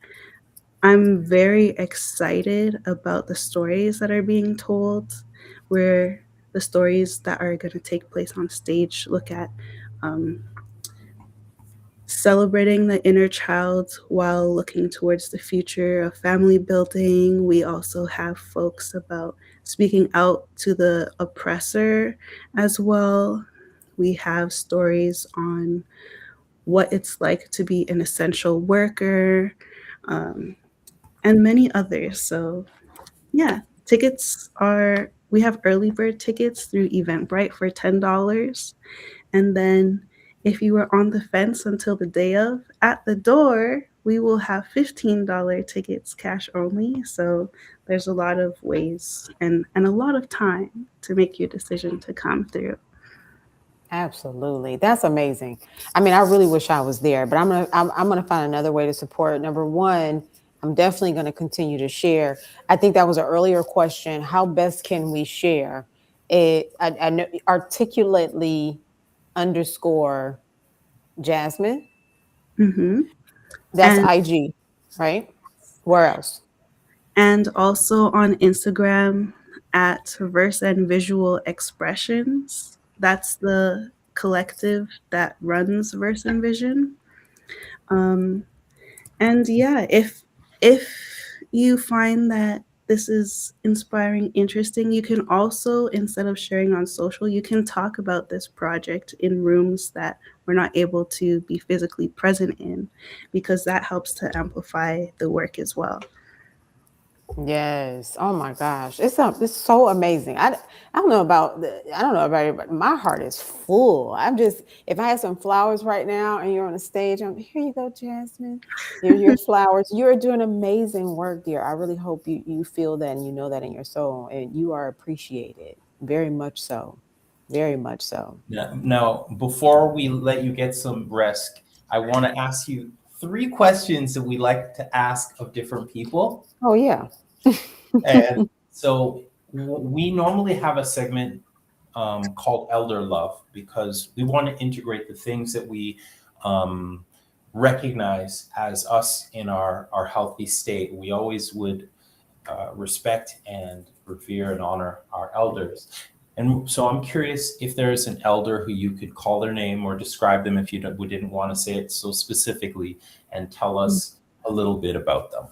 I'm very excited about the stories that are being told, where the stories that are going to take place on stage look at celebrating the inner child while looking towards the future of family building. We also have folks about speaking out to the oppressor as well. We have stories on what it's like to be an essential worker, and many others. So yeah, we have early bird tickets through Eventbrite for $10. And then if you were on the fence until the day of, at the door, we will have $15 tickets cash only. So there's a lot of ways and a lot of time to make your decision to come through. Absolutely. That's amazing. I mean, I really wish I was there, but I'm gonna find another way to support. Number one, I'm definitely going to continue to share. I think that was an earlier question. How best can we share it? I know articulately _ Jasmine. Mm-hmm. That's IG, right? Where else? And also on Instagram at Verse and Visual Expressions. That's the collective that runs Verse and Vision. And yeah, if you find that this is inspiring, interesting, you can also, instead of sharing on social, you can talk about this project in rooms that we're not able to be physically present in, because that helps to amplify the work as well. Yes. Oh my gosh. It's so amazing. I don't know I don't know about everybody, but my heart is full. I'm just, if I had some flowers right now and you're on the stage, here you go, Jasmine. Here's your flowers. You're doing amazing work, dear. I really hope you feel that and you know that in your soul and you are appreciated. Very much so. Very much so. Now, before we let you get some rest, I want to ask you 3 questions that we like to ask of different people. Oh yeah. And so we normally have a segment called Elder Love because we want to integrate the things that we recognize as us in our healthy state. We always would respect and revere and honor our elders. And so I'm curious if there's an elder who you could call their name or describe them if we didn't want to say it so specifically and tell us a little bit about them.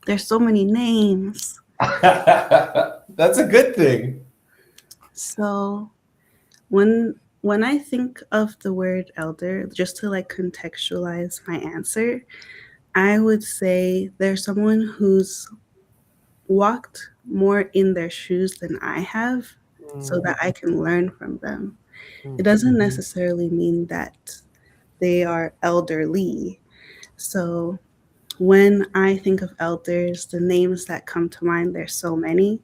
There's so many names. That's a good thing. So when I think of the word elder, just to like contextualize my answer, I would say there's someone who's walked more in their shoes than I have so that I can learn from them. It doesn't necessarily mean that they are elderly. So when I think of elders, the names that come to mind, there's so many.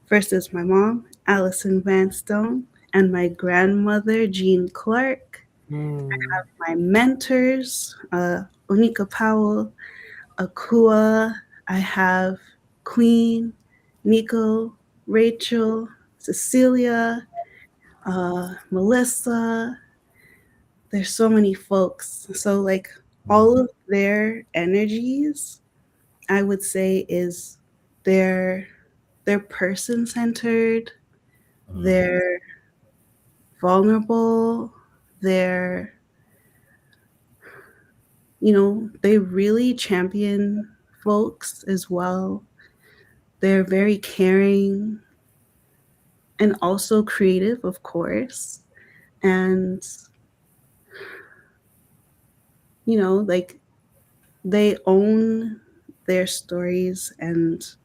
First is my mom, Jasmine Vanstone, and my grandmother, Jean Clark. I have my mentors, Onika Powell, Akua. I have Queen, Nico, Rachel, Cecilia, Melissa. There's so many folks. So like all of their energies, I would say is they're person-centered, they're vulnerable, they're, they really champion folks as well. They're very caring and also creative, of course. And, like they own their stories and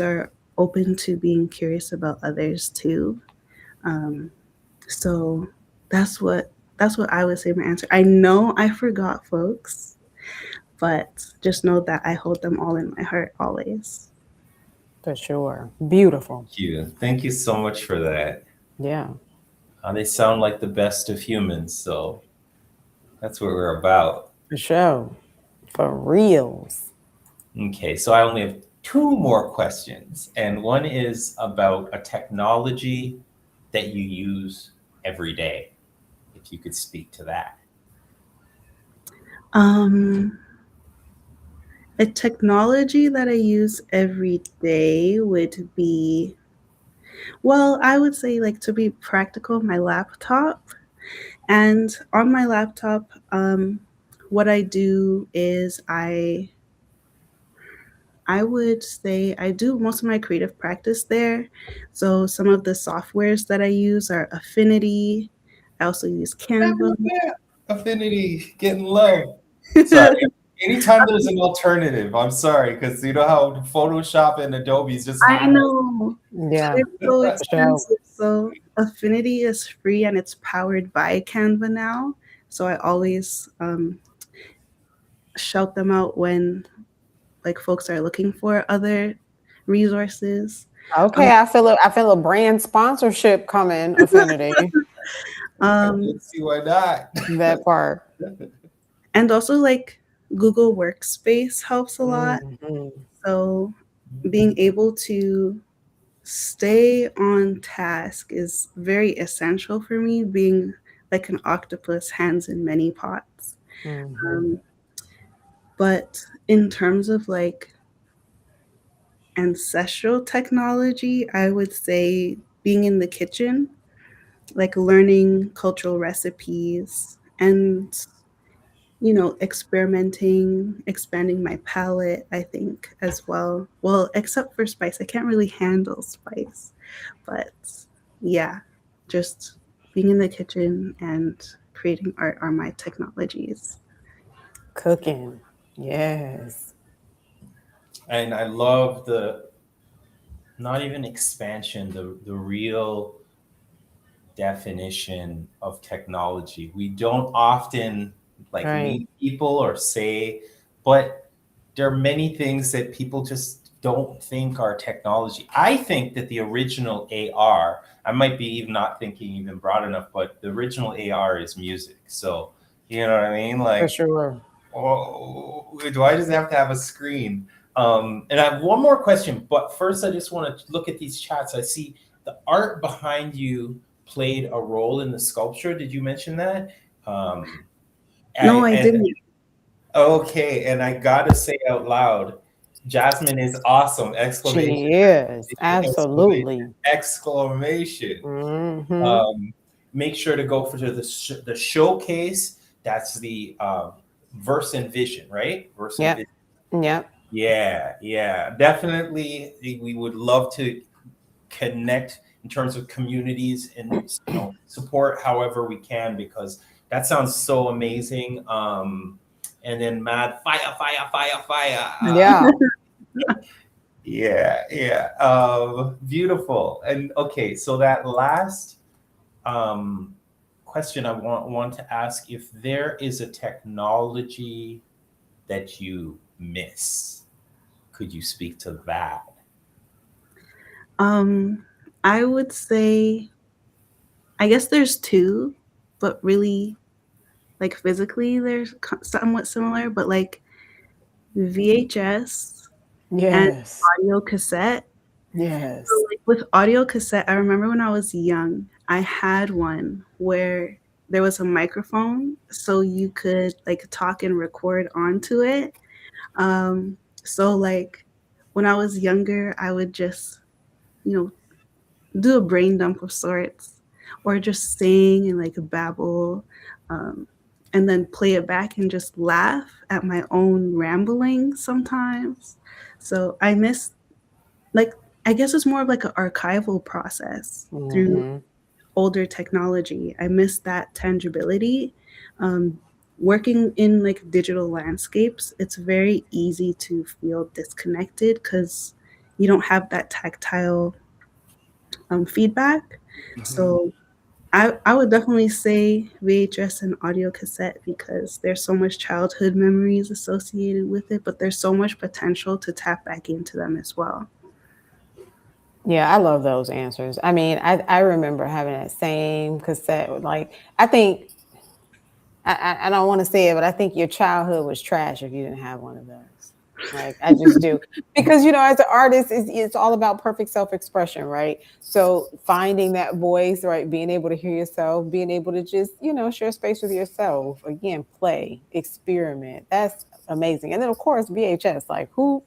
are open to being curious about others too. So that's what I would say my answer. I know I forgot folks, but just know that I hold them all in my heart always. For sure. Beautiful. Thank you so much for that. Yeah. They sound like the best of humans, so that's what we're about. For sure. For reals. Okay, so I only have 2 more questions, and one is about a technology that you use every day. If you could speak to that. A technology that I use every day would be, well, I would say, like, to be practical, my laptop. And on my laptop, what I do is I would say I do most of my creative practice there. So some of the softwares that I use are Affinity. I also use Canva. Affinity, getting low. Sorry. Anytime there's an alternative, I'm sorry, because you know how Photoshop and Adobe is just. I know. Yeah. It's so expensive. So Affinity is free and it's powered by Canva now. So I always shout them out when like folks are looking for other resources. Okay, I feel a brand sponsorship coming, Affinity. Let's see why not. That part. And also like Google Workspace helps a lot. So being able to stay on task is very essential for me, being like an octopus, hands in many pots. But in terms of like ancestral technology, I would say being in the kitchen, like learning cultural recipes and experimenting, expanding my palette, I think, as well. Well, except for spice. I can't really handle spice. But yeah, just being in the kitchen and creating art are my technologies. Cooking. Yes. And I love the not even expansion, the real definition of technology. We don't often like Right. meet people or say, but there are many things that people just don't think are technology. I think that the original AR, I might be even not thinking even broad enough, but the original AR is music. So, you know what I mean? For Like, sure. oh, do I just have to have a screen? And I have one more question, but first I just want to look at these chats. I see the art behind you played a role in the sculpture. Did you mention that? No, I And didn't. okay, and I gotta say out loud, Jasmine is awesome! Exclamation! She is. Exclamation! Absolutely. Exclamation! Mm-hmm. Um, Make sure to go for the showcase. That's the Verse and Vision, right? Verse and Yep. Vision. Yep. Yeah, definitely. We would love to connect in terms of communities and support however we can, because that sounds so amazing. And then mad fire. Yeah. Yeah. Beautiful. And okay, so that last question I want to ask, if there is a technology that you miss, could you speak to that? I would say, I guess there's two, but really, like physically, they're somewhat similar, but like VHS and Yes. audio cassette. So, Yes. like with audio cassette, I remember when I was young, I had one where there was a microphone, so you could like talk and record onto it. So like when I was younger, I would just, you know, do a brain dump of sorts, or just sing and like babble, um, and then play it back and just laugh at my own rambling sometimes. So I miss, like, I guess it's more of like an archival process through Mm-hmm. older technology. I miss that tangibility. Um, Working in like digital landscapes, it's very easy to feel disconnected because you don't have that tactile feedback. Mhm. So I would definitely say VHS and audio cassette because there's so much childhood memories associated with it, but there's so much potential to tap back into them as well. Yeah, I love those answers. I mean, I remember having that same cassette. Like, I think I don't want to say it, but I think your childhood was trash if you didn't have one of those. Like, I just do. Because, as an artist, it's all about perfect self-expression, right? So finding that voice, right? Being able to hear yourself, being able to just, share space with yourself. Again, play, experiment. That's amazing. And then of course, VHS, like who,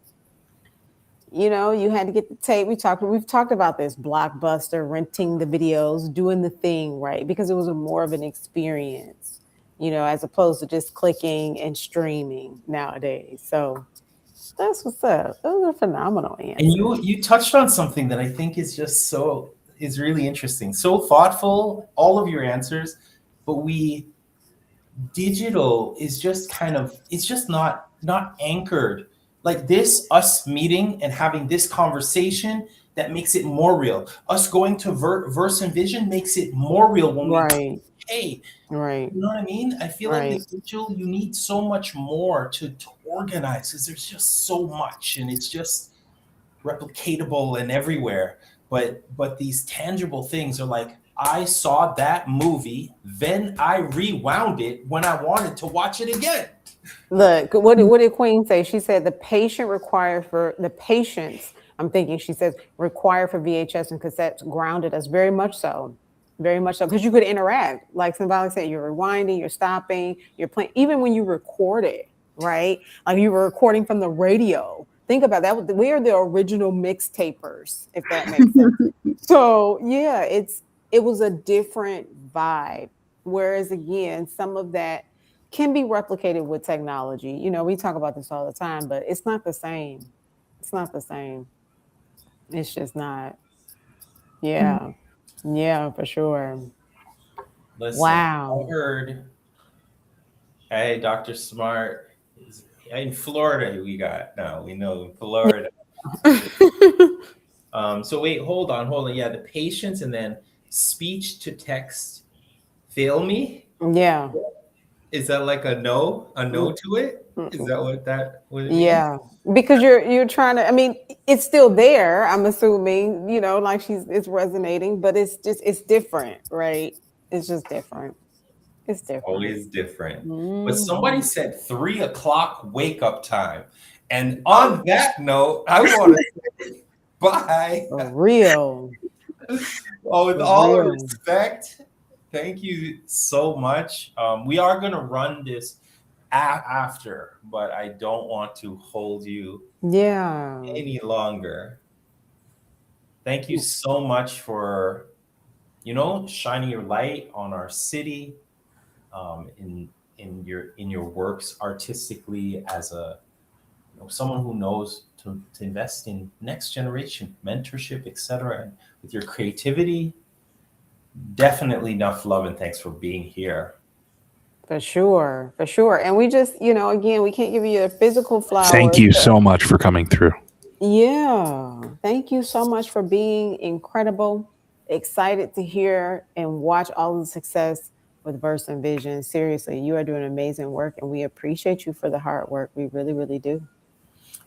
you had to get the tape. We've talked about this Blockbuster, renting the videos, doing the thing, right? Because it was more of an experience, as opposed to just clicking and streaming nowadays. So that's what's up. Those are phenomenal And answers. you touched on something that I think is really interesting, so thoughtful. All of your answers, but digital is just kind of, it's just not anchored like this. Us meeting and having this conversation, that makes it more real. Us going to Verse and Vision makes it more real when we Right, hey, right, you know what I mean? I feel like right. with digital, you need so much more to organize, because there's just so much and it's just replicatable and everywhere. But these tangible things are like, I saw that movie, then I rewound it when I wanted to watch it again. Look, what did Queen say? She said the patience, I'm thinking she says required for VHS and cassettes grounded us very much so. Very much so. Because you could interact. Like Symbolic said, you're rewinding, you're stopping, you're playing, even when you record it, right? Like you were recording from the radio. Think about that. We are the original mixtapers, if that makes sense. So yeah, it was a different vibe. Whereas again, some of that can be replicated with technology. We talk about this all the time, but it's not the same. It's not the same. It's just not. Yeah. Yeah, for sure. Listen, Wow. I heard, hey, Dr. Smart, in Florida we got now. We know in Florida. So wait, hold on. Yeah, the patience and then speech to text fail me. Yeah. Is that like a no to it? Is that what it means? Yeah, because you're trying to, I mean, it's still there, I'm assuming, like it's resonating, but it's different, right? It's just different. It's different. Always different. But somebody Mhm. said 3 o'clock wake up time. And on that note, I want to say bye. For real. Well, with For all real. respect, thank you so much. We are going to run this after, but I don't want to hold you Yeah. any longer. Thank you so much for, shining your light on our city, in your works artistically as a someone who knows to invest in next generation mentorship, etc. And with your creativity, definitely enough love and thanks for being here. For sure. For sure. And we just, again, we can't give you a physical Thank flower. you so much for coming through. Yeah. Thank you so much for being incredible. Excited to hear and watch all the success with Verse and Vision. Seriously, you are doing amazing work and we appreciate you for the hard work. We really, really do.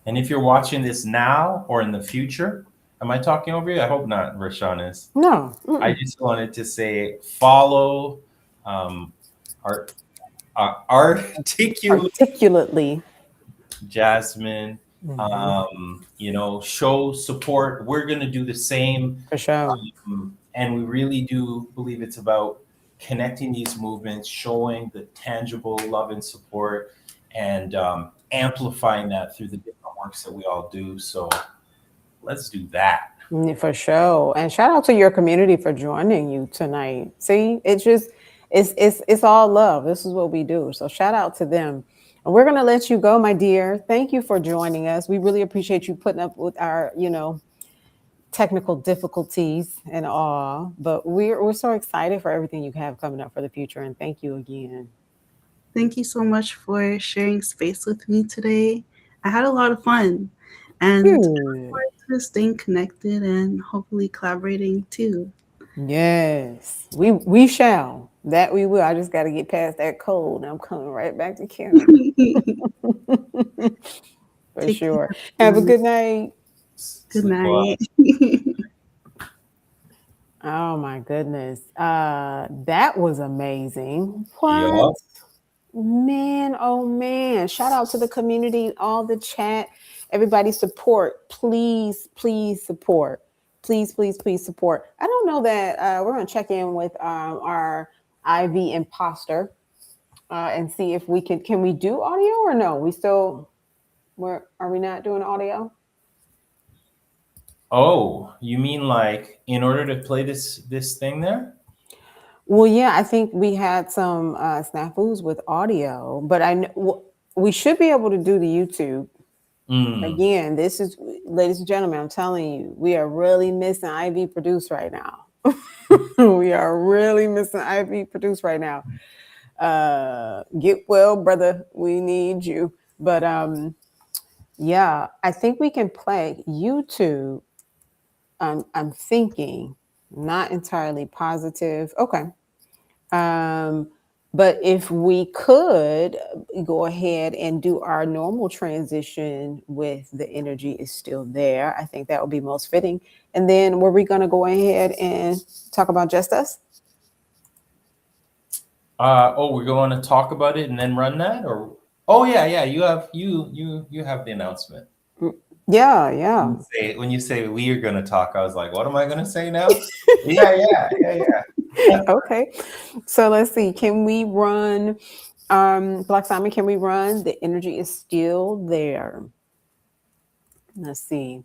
And if you're watching this now or in the future, am I talking over you? I hope not, Rashawn is. No. I just wanted to say follow art Articulately. Jasmine, Mhm. show support. We're going to do the same. For sure. And we really do believe it's about connecting these movements, showing the tangible love and support, and amplifying that through the different works that we all do. So let's do that. For sure. And shout out to your community for joining you tonight. See, it's all love. This is what we do. So shout out to them. And we're gonna let you go, my dear. Thank you for joining us. We really appreciate you putting up with our, technical difficulties and all. But we're so excited for everything you have coming up for the future. And thank you again. Thank you so much for sharing space with me today. I had a lot of fun and I look forward to staying connected and hopefully collaborating too. Yes, we shall. That we will. I just got to get past that cold. I'm coming right back to Canada. For Take sure. care, Have a everyone. good night. Good Sleep well. night. Oh my goodness. That was amazing. What? Yup. Man, oh man. Shout out to the community, all the chat, everybody support. Please, please support. Please, please, please support. I don't know that we're gonna check in with our IV imposter and see if we can we do audio or no? Are we not doing audio? Oh, you mean like in order to play this thing there? Well, yeah, I think we had some snafus with audio, but we should be able to do the YouTube. Again, this is, ladies and gentlemen, I'm telling you, we are really missing IV Produce right now. We are really missing IV Produce right now. Get well, brother. We need you. But yeah, I think we can play YouTube. I'm thinking, not entirely positive. Okay. But if we could go ahead and do our normal transition with the energy is still there, I think that would be most fitting. And then were we going to go ahead and talk about just us? We're going to talk about it and then run that, or yeah, you have the announcement. Yeah. When you say we are going to talk, I was like, what am I going to say now? yeah. Okay, so let's see. Can we run Black Simon? Can we run? The energy is still there. Let's see.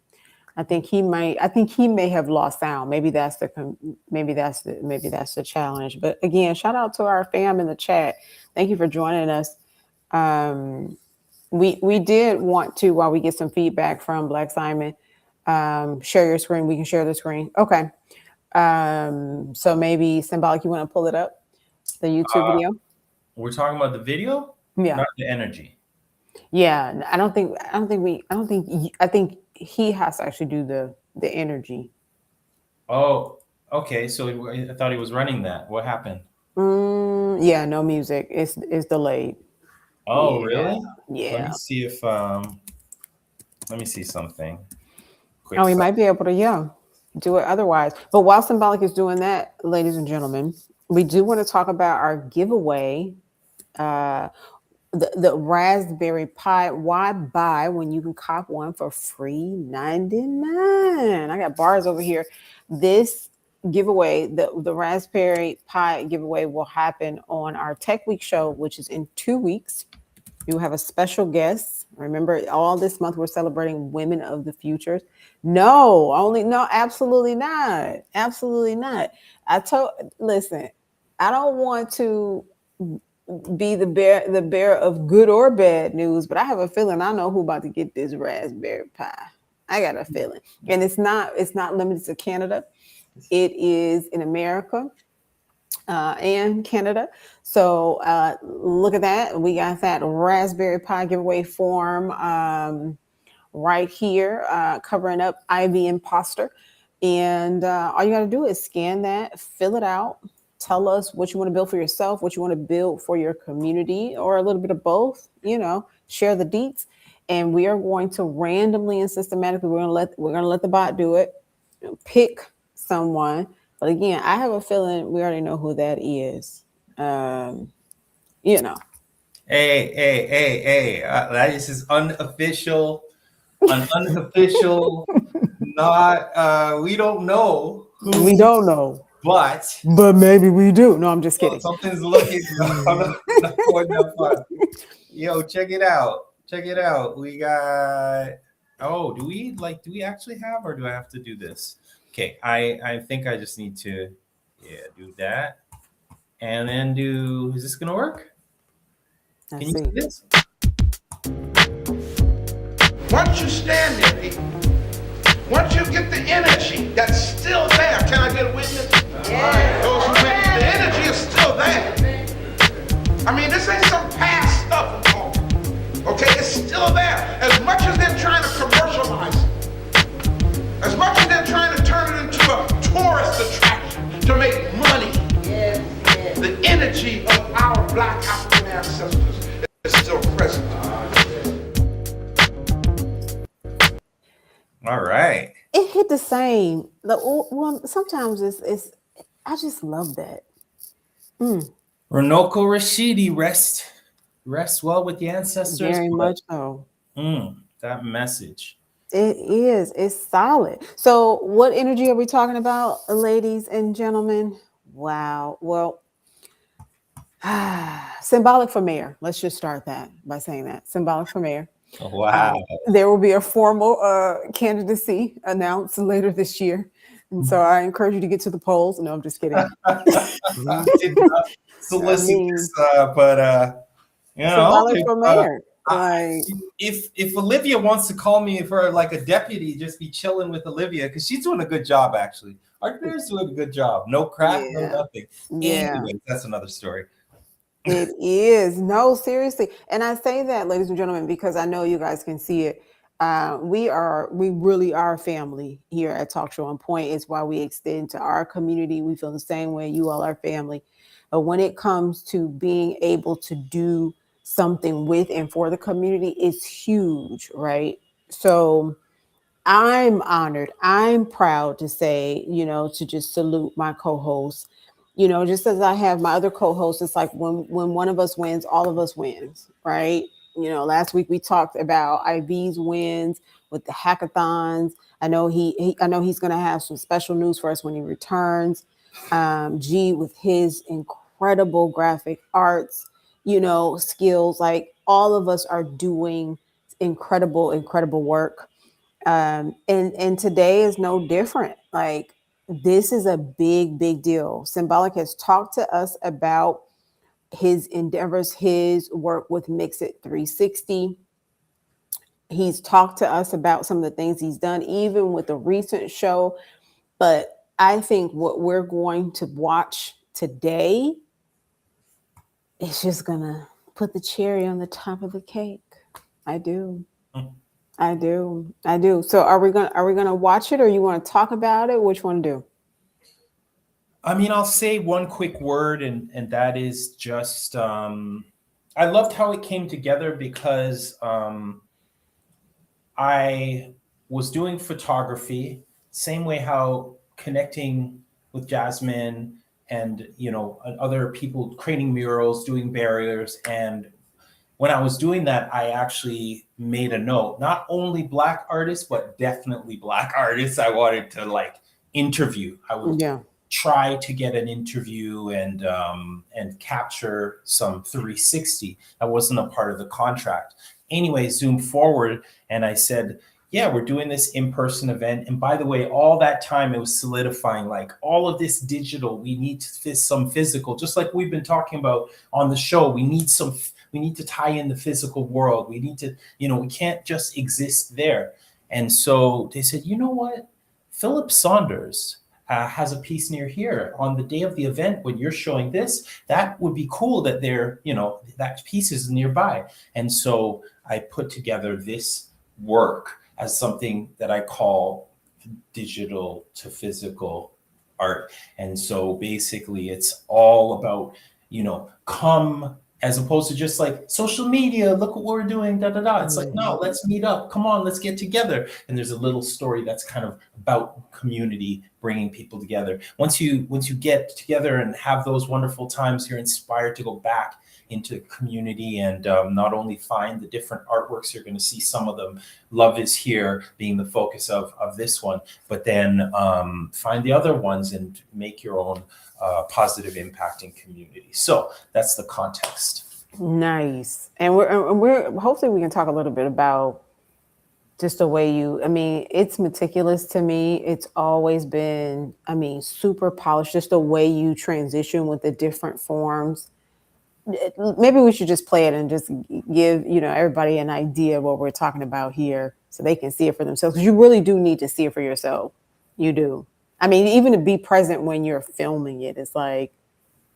I think he may have lost sound. Maybe that's the challenge. But again, shout out to our fam in the chat. Thank you for joining us. We did want to, while we get some feedback from Black Simon, share your screen. We can share the screen. Okay. So maybe Symbolic, you want to pull it up? The YouTube video. We're talking about the video, Yeah. not the energy. Yeah. I think he has to actually do the energy. Oh, okay. So I thought he was running that. What happened? Yeah, no music. It's delayed. Oh, Yeah. really? Let Yeah. me see if let me see something. Quick Oh, we sec. might be able to, do it otherwise. But while Symbolic is doing that, ladies and gentlemen, we do want to talk about our giveaway. The Raspberry Pi. Why buy when you can cop one for free 99? I got bars over here. This giveaway, the Raspberry Pi giveaway, will happen on our Tech Week show, which is in 2 weeks. You have a special guest. Remember, all this month we're celebrating women of the futures. No, absolutely not. Absolutely not. Listen, I don't want to be the bearer of good or bad news, but I have a feeling I know who about to get this Raspberry Pi. I got a feeling. And it's not limited to Canada. It is in America and Canada. So look at that. We got that Raspberry Pi giveaway form right here, covering up Ivy Imposter. And all you got to do is scan that, fill it out, tell us what you want to build for yourself, what you want to build for your community, or a little bit of both, share the deets. And we are going to randomly and systematically, we're gonna let the bot do it, pick someone. But again, I have a feeling we already know who that is. Hey. That is unofficial. An unofficial, not we don't know who. We don't know. But maybe we do. No, I'm just kidding. Something's looking not going that far. Yo, check it out. Check it out. We got. Oh, do we actually have, or do I have to do this? Okay, I think I just need to, do that, and then do. Is this gonna work? Can you see this? Once you stand there, people, once you get the energy that's still there, can I get a witness? Yeah. Those who witness, the energy is still there. I mean, this ain't some past stuff at all. Okay, it's still there. As much as they're trying to commercialize it, as much as they're trying to turn it into a tourist attraction to make money, the energy of our Black African ancestors is still present. All right. It hit the same. Well, sometimes it's. I just love that. Ronoko Rashidi, rest well with the ancestors. Very much so. That message. It is. It's solid. So, what energy are we talking about, ladies and gentlemen? Wow. Well, symbolic for mayor. Let's just start that by saying that. Symbolic for mayor. Wow. There will be a formal candidacy announced later this year. And so I encourage you to get to the polls. No, I'm just kidding. Did not solicit this, but symbolic for mayor. If Olivia wants to call me for like a deputy, just be chilling with Olivia because she's doing a good job actually. Our mayor's doing a good job. No crack, no nothing. Yeah. Anyway, that's another story. It is. No, seriously. And I say that, ladies and gentlemen, because I know you guys can see it. We really are family here at Talk Show on Point. It's why we extend to our community. We feel the same way. You all are family. But when it comes to being able to do something with and for the community, it's huge, right? So I'm honored. I'm proud to say, to just salute my co-hosts. Just as I have my other co-hosts, it's like when one of us wins, all of us wins, right? Last week we talked about IV's wins with the hackathons. I know he's going to have some special news for us when he returns. G with his incredible graphic arts, skills. Like all of us are doing incredible work. And today is no different. Like this is a big deal. Symbolic has talked to us about his endeavors, his work with Mix It 360. He's talked to us about some of the things he's done, even with the recent show. But I think what we're going to watch today it's just gonna put the cherry on the top of the cake. I do. I do. I do. So are we gonna watch it, or you want to talk about it? Which one do? I mean, I'll say one quick word, and that is just I loved how it came together because I was doing photography, same way how connecting with Jasmine and other people creating murals, doing barriers, and when I was doing that, I actually made a note, not only Black artists, but definitely Black artists I wanted to like interview. I would try to get an interview and capture some 360. That wasn't a part of the contract. Anyway, zoomed forward and I said, yeah, we're doing this in-person event. And by the way, all that time it was solidifying, like all of this digital, we need some physical, just like we've been talking about on the show. We need to tie in the physical world. We need to, we can't just exist there. And so they said, you know what? Philip Saunders has a piece near here on the day of the event when you're showing this. That would be cool that that piece is nearby. And so I put together this work as something that I call digital to physical art. And so basically it's all about, come, as opposed to just like social media, look what we're doing, da, da, da. It's like, no, let's meet up. Come on, let's get together. And there's a little story that's kind of about community, bringing people together. Once you get together and have those wonderful times, you're inspired to go back into community and not only find the different artworks, you're going to see some of them. Love is Here being the focus of this one, but then find the other ones and make your own positive impact in community. So that's the context. Nice. And we're hopefully we can talk a little bit about just the way it's meticulous to me. It's always been, super polished, just the way you transition with the different forms. Maybe we should just play it and just give, everybody an idea of what we're talking about here so they can see it for themselves. Because you really do need to see it for yourself. You do. Even to be present when you're filming it, it's like,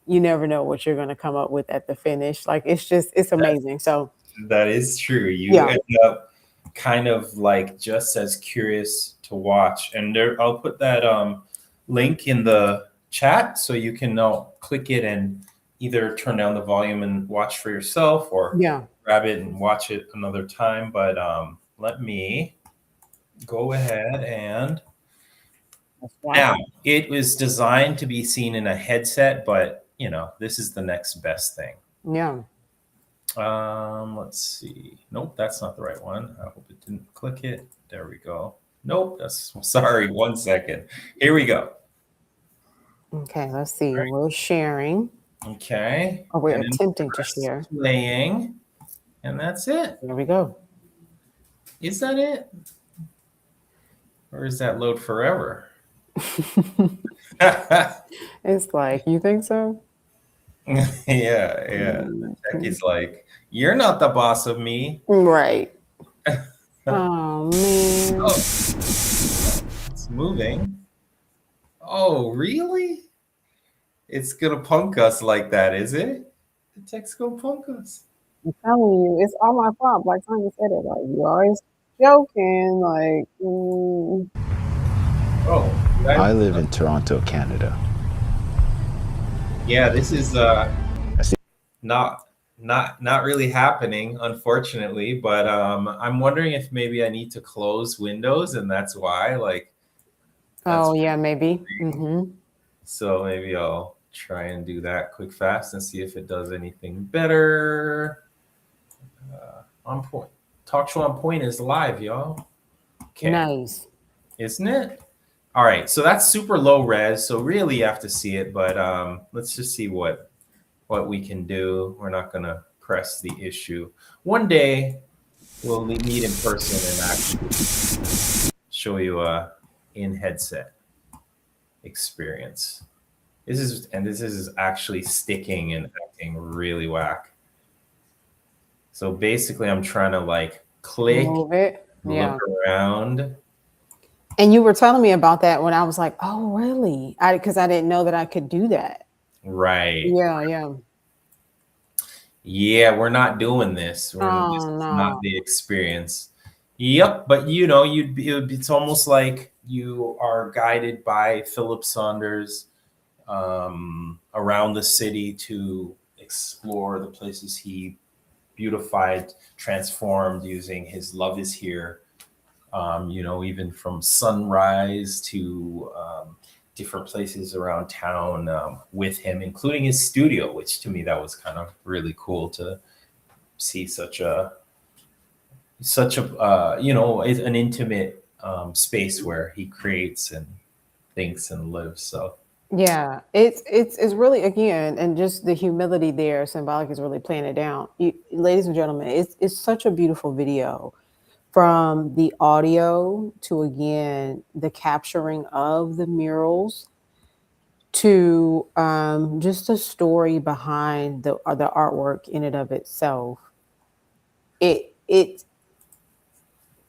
you never know what you're going to come up with at the finish. Like, it's amazing. So that is true. You end up kind of like just as curious to watch. And there, I'll put that link in the chat so you can click it and either turn down the volume and watch for yourself or grab it and watch it another time. But let me go ahead and now it was designed to be seen in a headset, but this is the next best thing. Yeah. Let's see. Nope, that's not the right one. I hope it didn't click it. There we go. Nope, sorry, 1 second. Here we go. Okay, let's see. Right. We're sharing. Okay. Or we're attempting to share. Playing. And that's it. There we go. Is that it? Or is that load forever? It's like, you think so? Yeah. The tech is like, you're not the boss of me. Right. Oh, man. Oh, it's moving. Oh, really? It's going to punk us like that, is it? The tech's going to punk us. I'm telling you, it's all my fault. Like Tanya said it, like, you always joking, like. Oh, I live in Toronto, Canada. Yeah, this is not really happening, unfortunately. But I'm wondering if maybe I need to close Windows, and that's why. Like. Oh yeah, maybe. Mm-hmm. So maybe I'll try and do that quick, fast, and see if it does anything better. On point. Talk Show on Point is live, y'all. Okay. Nice. Isn't it? All right. So that's super low res. So really you have to see it, but let's just see what we can do. We're not going to press the issue. One day we'll meet in person and actually show you a in headset experience. This is actually sticking and acting really whack. So basically I'm trying to like click, move it, look around. And you were telling me about that when I was like, oh, really? Because I didn't know that I could do that. Right. Yeah. Yeah, we're not doing this. This Oh is not no. the experience. Yep, but you know, it's almost like you are guided by Philip Saunders around the city to explore the places he beautified, transformed using his Love Is Here. You know, even from sunrise to different places around town with him, including his studio, which to me that was kind of really cool to see such a you know, an intimate space where he creates and thinks and lives. So Yeah, it's really, again, and just the humility there, Symbolic is really playing it down. Ladies and gentlemen, it's such a beautiful video, from the audio to, again, the capturing of the murals to just the story behind the artwork in and of itself. It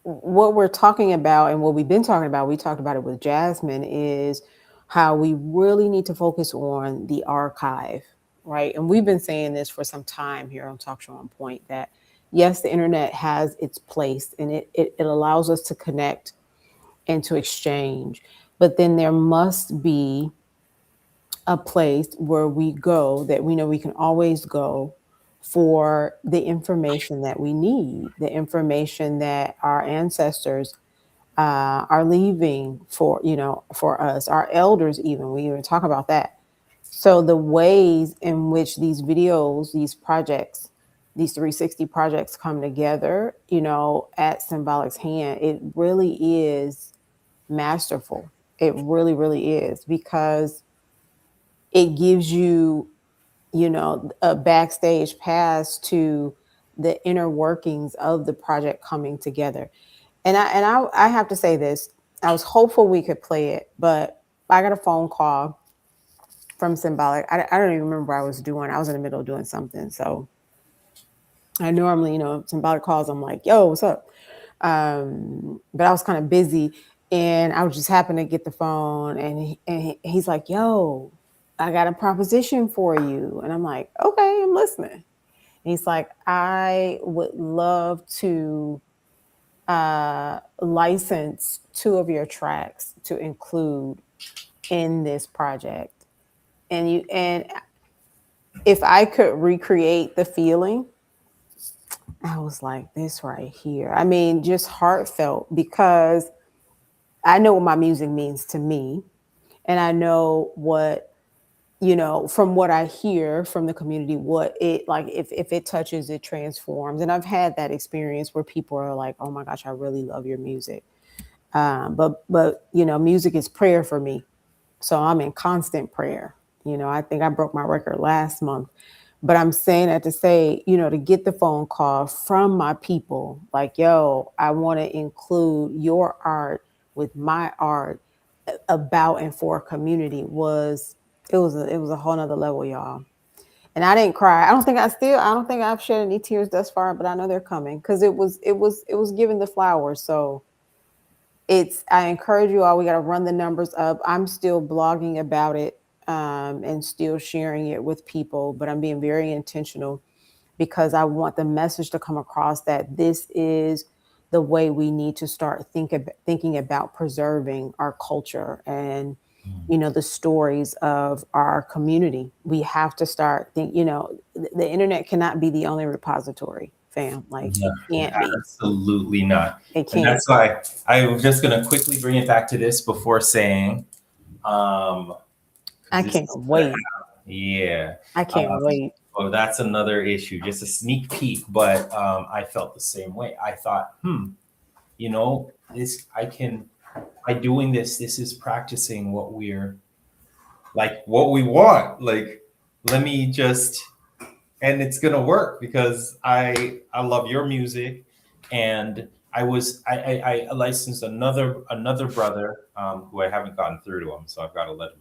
what we're talking about, and what we've been talking about, we talked about it with Jasmine, is how we really need to focus on the archive, right? And we've been saying this for some time here on Talk Show On Point, that yes, the internet has its place, and it allows us to connect and to exchange, but then there must be a place where we go, that we know we can always go for the information that we need, the information that our ancestors are leaving for, you know, for us, our elders, even. We even talk about that. So the ways in which these videos, these projects, these 360 projects come together, you know, at Symbolic's hand, it really is masterful. It really, really is, because it gives you, you know, a backstage pass to the inner workings of the project coming together. And I have to say this. I was hopeful we could play it, but I got a phone call from Symbolic. I don't even remember what I was doing. I was in the middle of doing something. So I normally, you know, Symbolic calls, I'm like, yo, what's up? But I was kind of busy, and I was just happened to get the phone, and he's like, yo, I got a proposition for you. And I'm like, okay, I'm listening. And he's like, I would love to license 2 of your tracks to include in this project. And if I could recreate the feeling, I was like, this right here. I mean, just heartfelt, because I know what my music means to me. And I know what, you know, from what I hear from the community, what it, like, if it touches, it transforms. And I've had that experience where people are like, oh my gosh, I really love your music. But you know, music is prayer for me. So I'm in constant prayer. You know, I think I broke my record last month. But I'm saying that to say, you know, to get the phone call from my people, like, yo, I want to include your art with my art, about and for a community, it was a whole nother level, y'all. And I didn't cry. I don't think I've shed any tears thus far, but I know they're coming, because it was giving the flowers. So I encourage you all, we got to run the numbers up. I'm still blogging about it, and still sharing it with people, but I'm being very intentional, because I want the message to come across that this is the way we need to start thinking about preserving our culture, and, you know, the stories of our community. We have to start you know, the internet cannot be the only repository, fam. Like, no, it can't be. absolutely not. It And can't. that's why I was just going to quickly bring it back to this before saying, I this can't is wait. yeah. I can't wait. Well, that's another issue, just a sneak peek. But I felt the same way. I thought, you know, by doing this is practicing what we want. Like, let me just, and it's gonna work, because I love your music, and I licensed another brother who I haven't gotten through to him, so I've got to let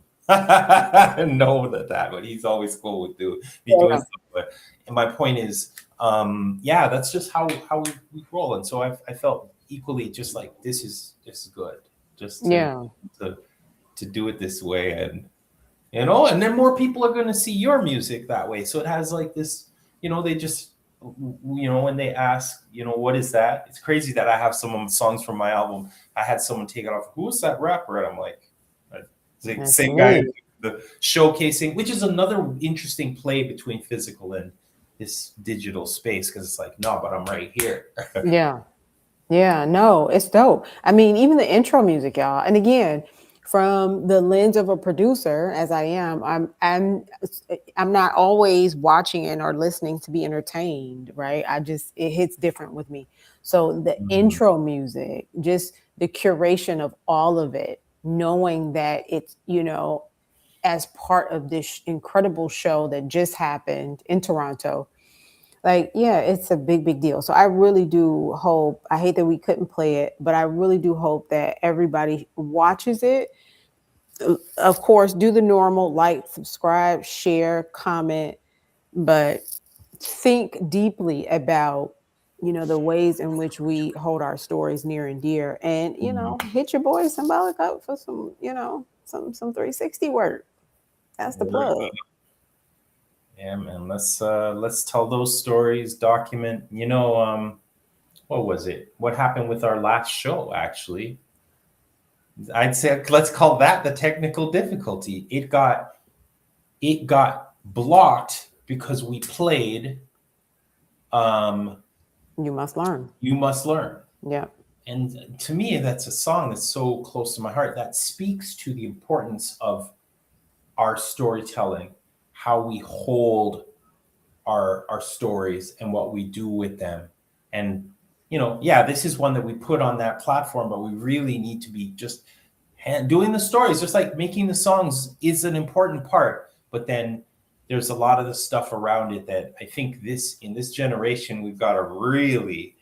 him know that, but he's always cool with doing Yeah. stuff. But, and my point is, yeah, that's just how we roll, and so I felt equally just like this is good, just Yeah. to do it this way, and you know, and then more people are going to see your music that way, so it has like this you know, they just, you know, when they ask, you know, what is that? It's crazy that I have some of the songs from my album. I had someone take it off. Who was that rapper? And I'm like, the That's same guy, me. the showcasing, which is another interesting play between physical and this digital space. Cause it's like, no, but I'm right here. Yeah. Yeah, no, it's dope. I mean, even the intro music, y'all. And again, from the lens of a producer, as I am, I'm not always watching it or listening to be entertained, right? It hits different with me. So the intro music, just the curation of all of it, knowing that it's, you know, as part of this incredible show that just happened in Toronto. Like, yeah, it's a big deal. So I really do hope, I hate that we couldn't play it, but I really do hope that everybody watches it. Of course, do the normal, like, subscribe, share, comment, but think deeply about, you know, the ways in which we hold our stories near and dear, and, you know, hit your boy Symbolic up for some, you know, some 360 work. That's the plug. Yeah, man. Let's tell those stories, document, you know, what was it? What happened with our last show, actually? I'd say let's call that the technical difficulty. It got blocked because we played You Must Learn. You Must Learn. Yeah. And to me, that's a song that's so close to my heart. That speaks to the importance of our storytelling, how we hold our stories and what we do with them. And, you know, yeah, this is one that we put on that platform, but we really need to be just doing the stories. Just like making the songs is an important part, but then there's a lot of the stuff around it that I think in this generation, we've got to really,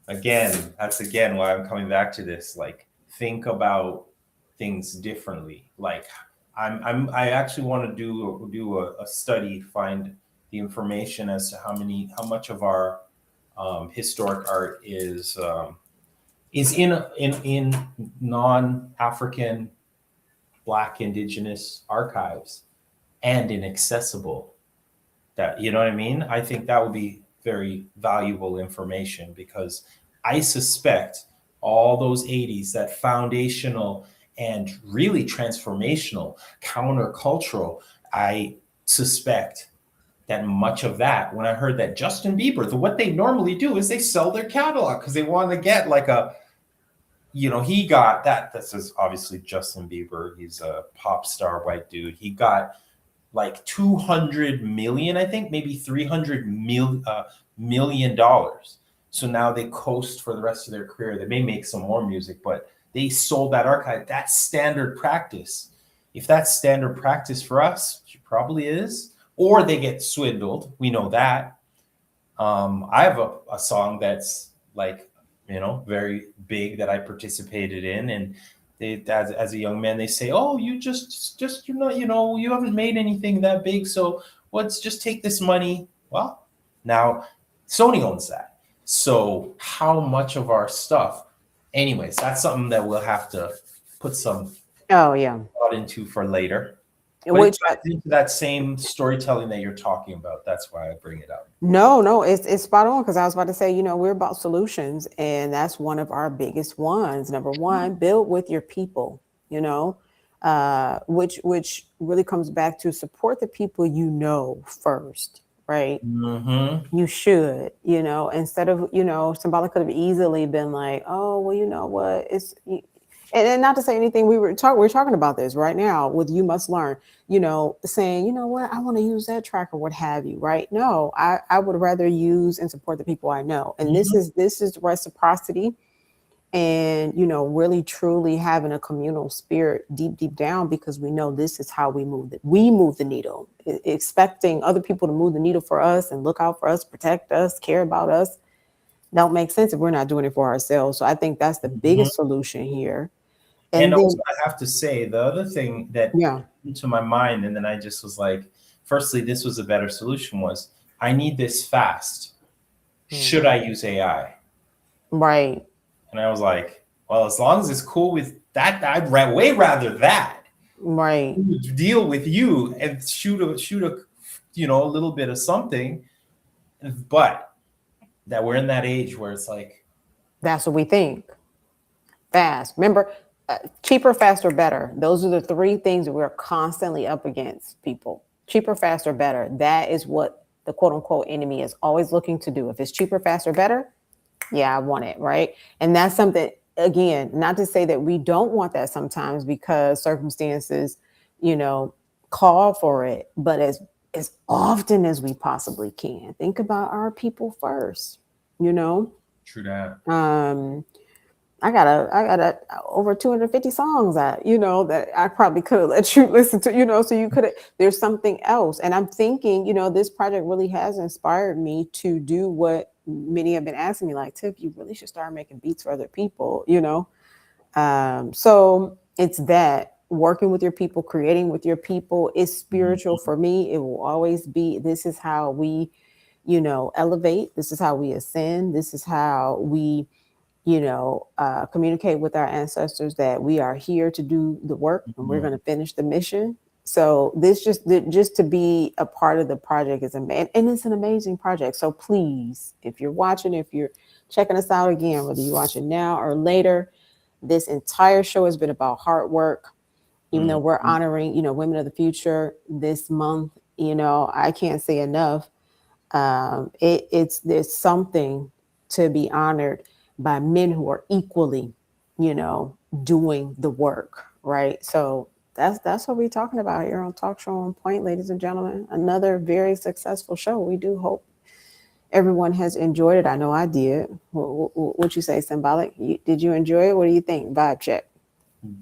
that's why I'm coming back to this, like, think about things differently. Like, I actually want to do a study, find the information as to how much of our historic art is in non-African, Black, Indigenous archives and inaccessible. That, you know what I mean? I think that would be very valuable information, because I suspect all those 80s, that foundational and really transformational, countercultural, I suspect that much of that, when I heard that Justin Bieber, what they normally do is they sell their catalog because they want to get like a, you know, he got that. This is obviously Justin Bieber. He's a pop star white dude. He got like 200 million, I think, maybe 300 million dollars. So now they coast for the rest of their career. They may make some more music, but they sold that archive. That's standard practice. If that's standard practice for us, which it probably is, or they get swindled. We know that. I have a song that's, like, you know, very big that I participated in, and they, as a young man, they say, "Oh, you just you know, you haven't made anything that big, so let's just take this money." Well, now Sony owns that. So how much of our stuff? Anyways, that's something that we'll have to put some thought into for later. Which into that same storytelling that you're talking about. That's why I bring it up. No, it's spot on, because I was about to say, you know, we're about solutions, and that's one of our biggest ones. Number one, build with your people, you know, which really comes back to support the people you know first, right? Mm-hmm. You should, you know, instead of, you know, Symbolic could have easily been like, oh, well, you know what, and not to say anything, we're talking about this right now with You Must Learn, you know, saying, you know what, I want to use that track or what have you, right? No, I would rather use and support the people I know. And this is reciprocity, and, you know, really truly having a communal spirit deep down, because we know this is how we move the needle. Expecting other people to move the needle for us and look out for us, protect us, care about us, don't make sense if we're not doing it for ourselves. So I think that's the biggest solution here. And then, also, I have to say, the other thing that came to my mind, and then I just was like, firstly, this was a better solution, was I need this fast. Should I use AI? Right. And I was like, well, as long as it's cool with that, I'd way rather that. Right. Deal with you and shoot a, you know, a little bit of something. but that we're in that age where it's like, that's what we think. Fast. Remember, cheaper, faster, better. Those are the three things that we're constantly up against, people. Cheaper, faster, better. That is what the quote unquote enemy is always looking to do. If it's cheaper, faster, better, yeah, I want it, right? And that's something, again, not to say that we don't want that sometimes because circumstances, call for it, but as often as we possibly can, think about our people first, true that. I got over 250 songs that I probably could have let you listen to, so you could have, there's something else. And I'm thinking, this project really has inspired me to do what many have been asking me, like, Tip, you really should start making beats for other people, so it's that working with your people, creating with your people is spiritual for me. It will always be, this is how we, elevate. This is how we ascend. This is how we, communicate with our ancestors that we are here to do the work and we're going to finish the mission. So this just to be a part of the project is amazing, and it's an amazing project. So please, if you're watching, if you're checking us out again, whether you're watching now or later, this entire show has been about hard work. Even though we're honoring, women of the future this month, I can't say enough. There's something to be honored by men who are equally, doing the work, right? So that's what we're talking about here on Talk Show on Point, ladies and gentlemen. Another very successful show. We do hope everyone has enjoyed it. I know I did. What you say, Symbolic? Did you enjoy it? What do you think? Vibe check.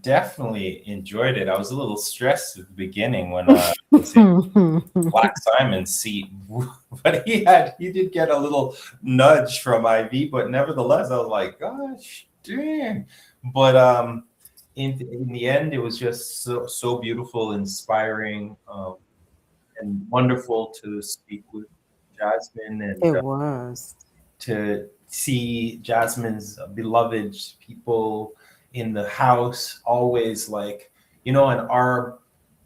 Definitely enjoyed it. I was a little stressed at the beginning when Black Simon's seat, but he did get a little nudge from IV, but nevertheless, I was like, gosh, dang. But in the end, it was just so beautiful, inspiring, and wonderful to speak with Jasmine, and it was to see Jasmine's beloved people in the house, always like, and our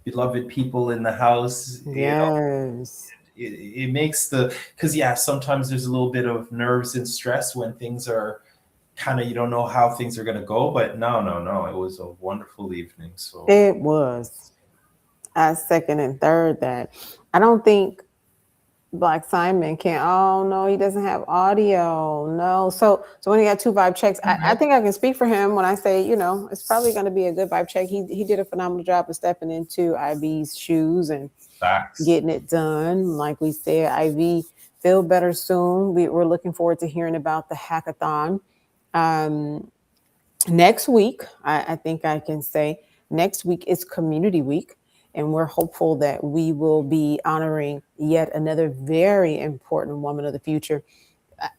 beloved people in the house. Yes. It makes because sometimes there's a little bit of nerves and stress when things are kind of, you don't know how things are going to go, but no, it was a wonderful evening. So it was. I second and third that. I don't think Black Simon can't. Oh no, he doesn't have audio. No, so when he got 2 vibe checks, I think I can speak for him when I say, it's probably going to be a good vibe check. He did a phenomenal job of stepping into IV's shoes and getting it done. Like we said, IV, feel better soon. We're looking forward to hearing about the hackathon next week. I think I can say next week is Community Week. And we're hopeful that we will be honoring yet another very important woman of the future.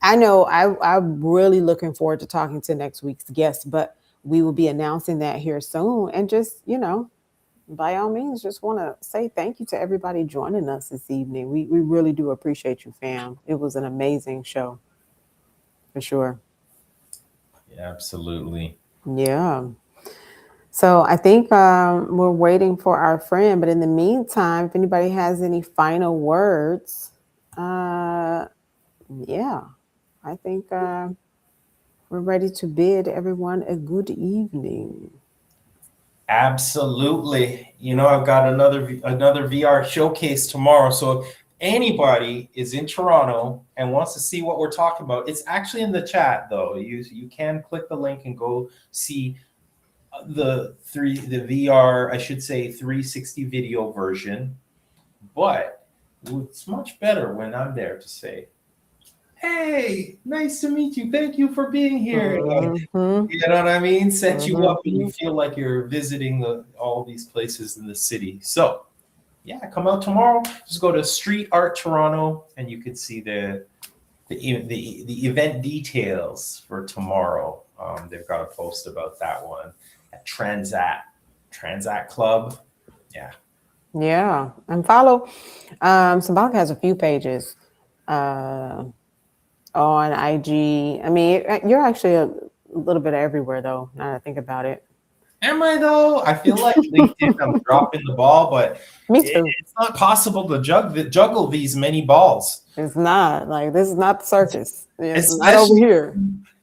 I know I'm really looking forward to talking to next week's guest, but we will be announcing that here soon. And just, by all means, just want to say thank you to everybody joining us this evening. We really do appreciate you, fam. It was an amazing show, for sure. Yeah, absolutely. Yeah. So I think we're waiting for our friend, but in the meantime, if anybody has any final words, I think we're ready to bid everyone a good evening. Absolutely. I've got another VR showcase tomorrow. So if anybody is in Toronto and wants to see what we're talking about, it's actually in the chat though. You can click the link and go see the VR, I should say 360 video version, but it's much better when I'm there to say, hey, nice to meet you. Thank you for being here. Mm-hmm. You know what I mean? Set you up and you feel like you're visiting all these places in the city. So yeah, come out tomorrow. Just go to Street Art Toronto and you can see the event details for tomorrow. They've got a post about that one. Transat Club. Yeah, and follow Symbolic has a few pages on IG. I mean, you're actually a little bit everywhere though, now that I think about it. Am I though? I feel like LinkedIn, I'm dropping the ball, but Me too. it's not possible to juggle these many balls. It's not like this is not the circus. It's not over Especially, here.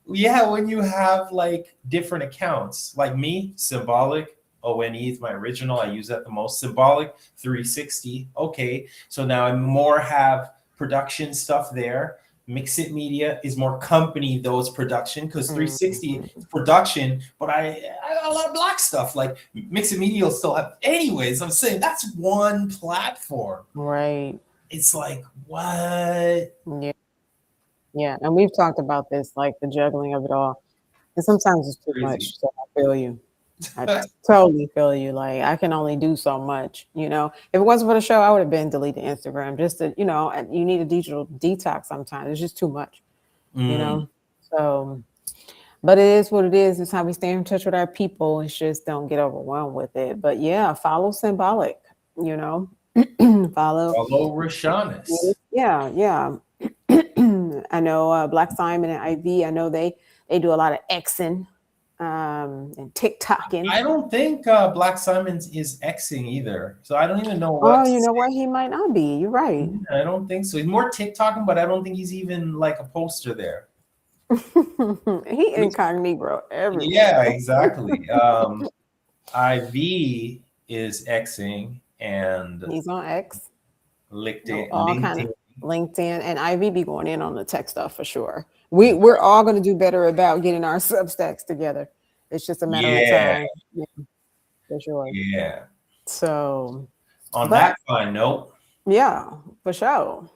yeah, when you have like different accounts, like me, Symbolic, ONE is my original. I use that the most. Symbolic 360. Okay, so now I more have production stuff there. Mix It Media is more company those production because 360 is production, but I got a lot of black stuff. Like Mix It Media will still have. Anyways, I'm saying that's one platform. Right. It's like what? Yeah. Yeah. And we've talked about this, like the juggling of it all. And sometimes it's too Crazy. much. So I feel you. I totally feel you. Like I can only do so much, you know. If it wasn't for the show, I would have been deleted Instagram just to, you know, you need a digital detox sometimes. It's just too much, you know. So, but it is what it is. It's how we stay in touch with our people. It's just don't get overwhelmed with it. But yeah, follow Symbolic, you know. follow Rashanis. Yeah, yeah. I know Black Simon and IV. I know they do a lot of Xing. And TikToking. I don't think Black Simons is Xing either. So I don't even know what. Oh, you know what? He might not be. You're right. I don't think so. He's more TikToking, but I don't think he's even like a poster there. He incognito everywhere. Yeah, exactly. IV is Xing and he's on X. LinkedIn. All kind of LinkedIn, and IV be going in on the tech stuff for sure. We're all going to do better about getting our Substacks together. It's just a matter of time. Yeah, for sure. Yeah. So that fine note. Yeah, for sure.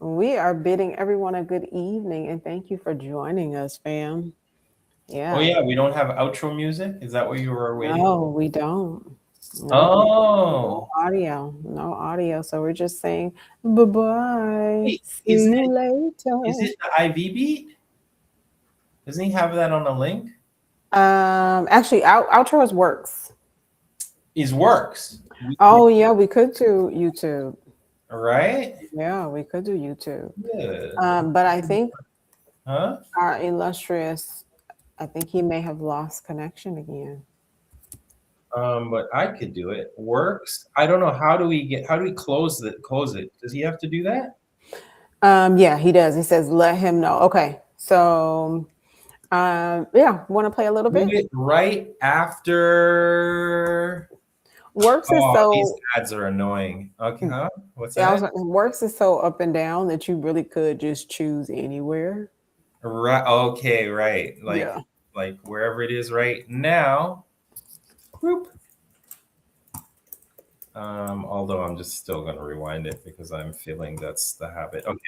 We are bidding everyone a good evening and thank you for joining us, fam. Yeah. Oh yeah, we don't have outro music. Is that what you were waiting? No, we don't. No no audio. So we're just saying bye-bye. Wait, See you later. Is it the IV beat? Doesn't he have that on the link? Actually, outros works. Works. Oh yeah, we could do YouTube. Right? Yeah, we could do YouTube. Good. But I think our illustrious, I think he may have lost connection again. But I could do it. Works. I don't know. How do we close it? Does he have to do that? Yeah, he does. He says, let him know. Okay. So yeah, want to play a little bit? Right after Works is so these ads are annoying. Okay, huh? What's that? Works is so up and down that you really could just choose anywhere. Right. Okay, right. Like wherever it is right now. Whoop. Although I'm just still gonna rewind it because I'm feeling that's the habit. Okay.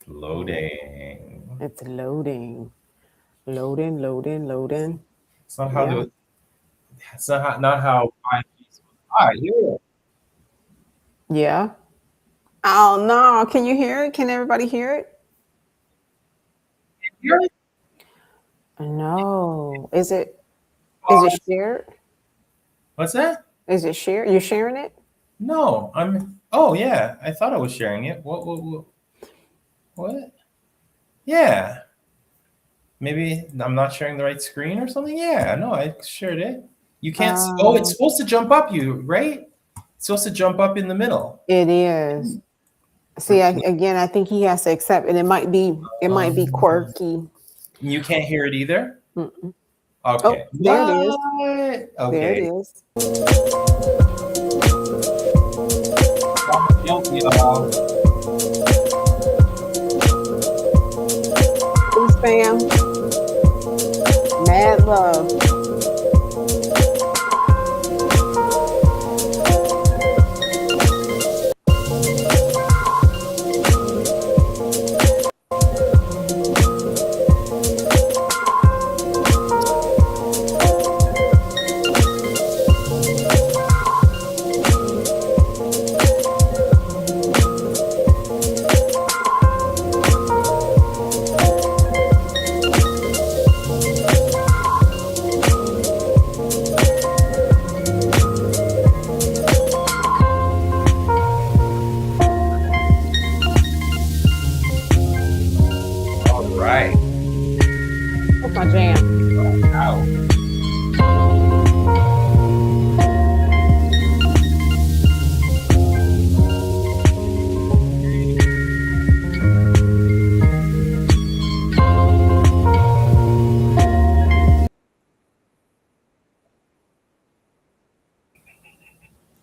Loading. It's loading. Loading. It's not how it's not how I hear it. Yeah. Oh no, can you hear it? Can everybody hear it? Can you hear it? No. Is it shared? What's that? Is it shared? You're sharing it? No, oh yeah. I thought I was sharing it. What? Yeah. Maybe I'm not sharing the right screen or something. Yeah, no, I shared it. You can't it's supposed to jump up right? It's supposed to jump up in the middle. It is. See, I think he has to accept, and it might be quirky. You can't hear it either? Mm-mm. Okay. Oh, there it is. Okay. There it is. Peace, fam. Mad love.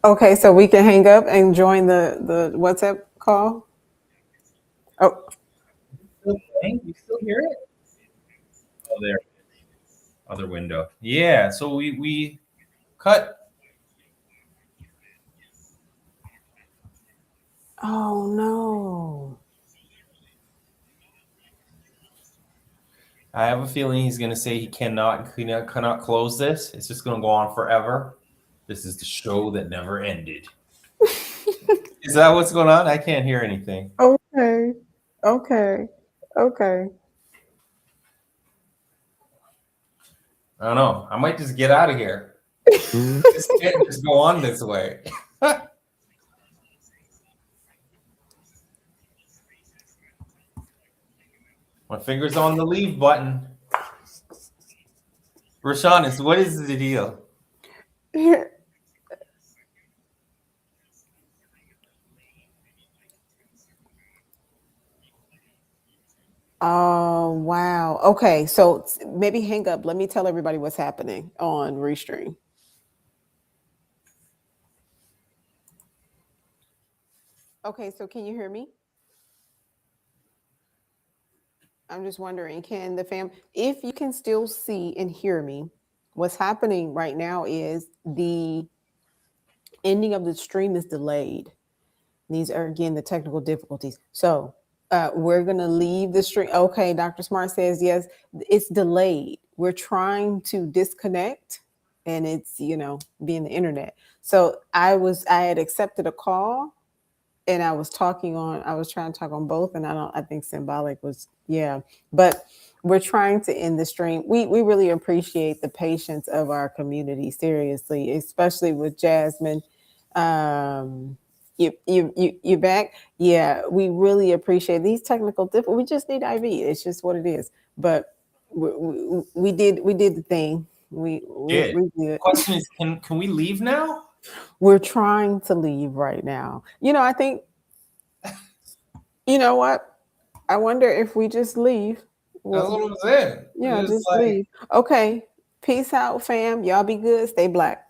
Okay, so we can hang up and join the WhatsApp call. Oh, Still playing? You still hear it? Oh, there. Other window. Yeah. So we cut. oh no. I have a feeling he's going to say he cannot close this. It's just going to go on forever. This is the show that never ended. Is that what's going on? I can't hear anything. Okay. Okay. Okay. I don't know. I might just get out of here. This can't just go on this way. My finger's on the leave button. Rashawn, what is the deal? Oh, wow. Okay, so maybe hang up. Let me tell everybody what's happening on Restream. Okay, so can you hear me? I'm just wondering, can the if you can still see and hear me, what's happening right now is the ending of the stream is delayed. These are, again, the technical difficulties. So we're going to leave the stream. Okay, Dr. Smart says, yes, it's delayed. We're trying to disconnect and it's, being the internet. So I had accepted a call and I was trying to talk on both. And I think Symbolic was, but we're trying to end the stream. We really appreciate the patience of our community, seriously, especially with Jasmine. You back? Yeah, we really appreciate these technical difficulties. We just need IV. It's just what it is. But we did the thing. We did. Question is, can we leave now? We're trying to leave right now. I think. You know what? I wonder if we just leave. That's what I'm saying. Yeah, just leave. Okay. Peace out, fam. Y'all be good. Stay black.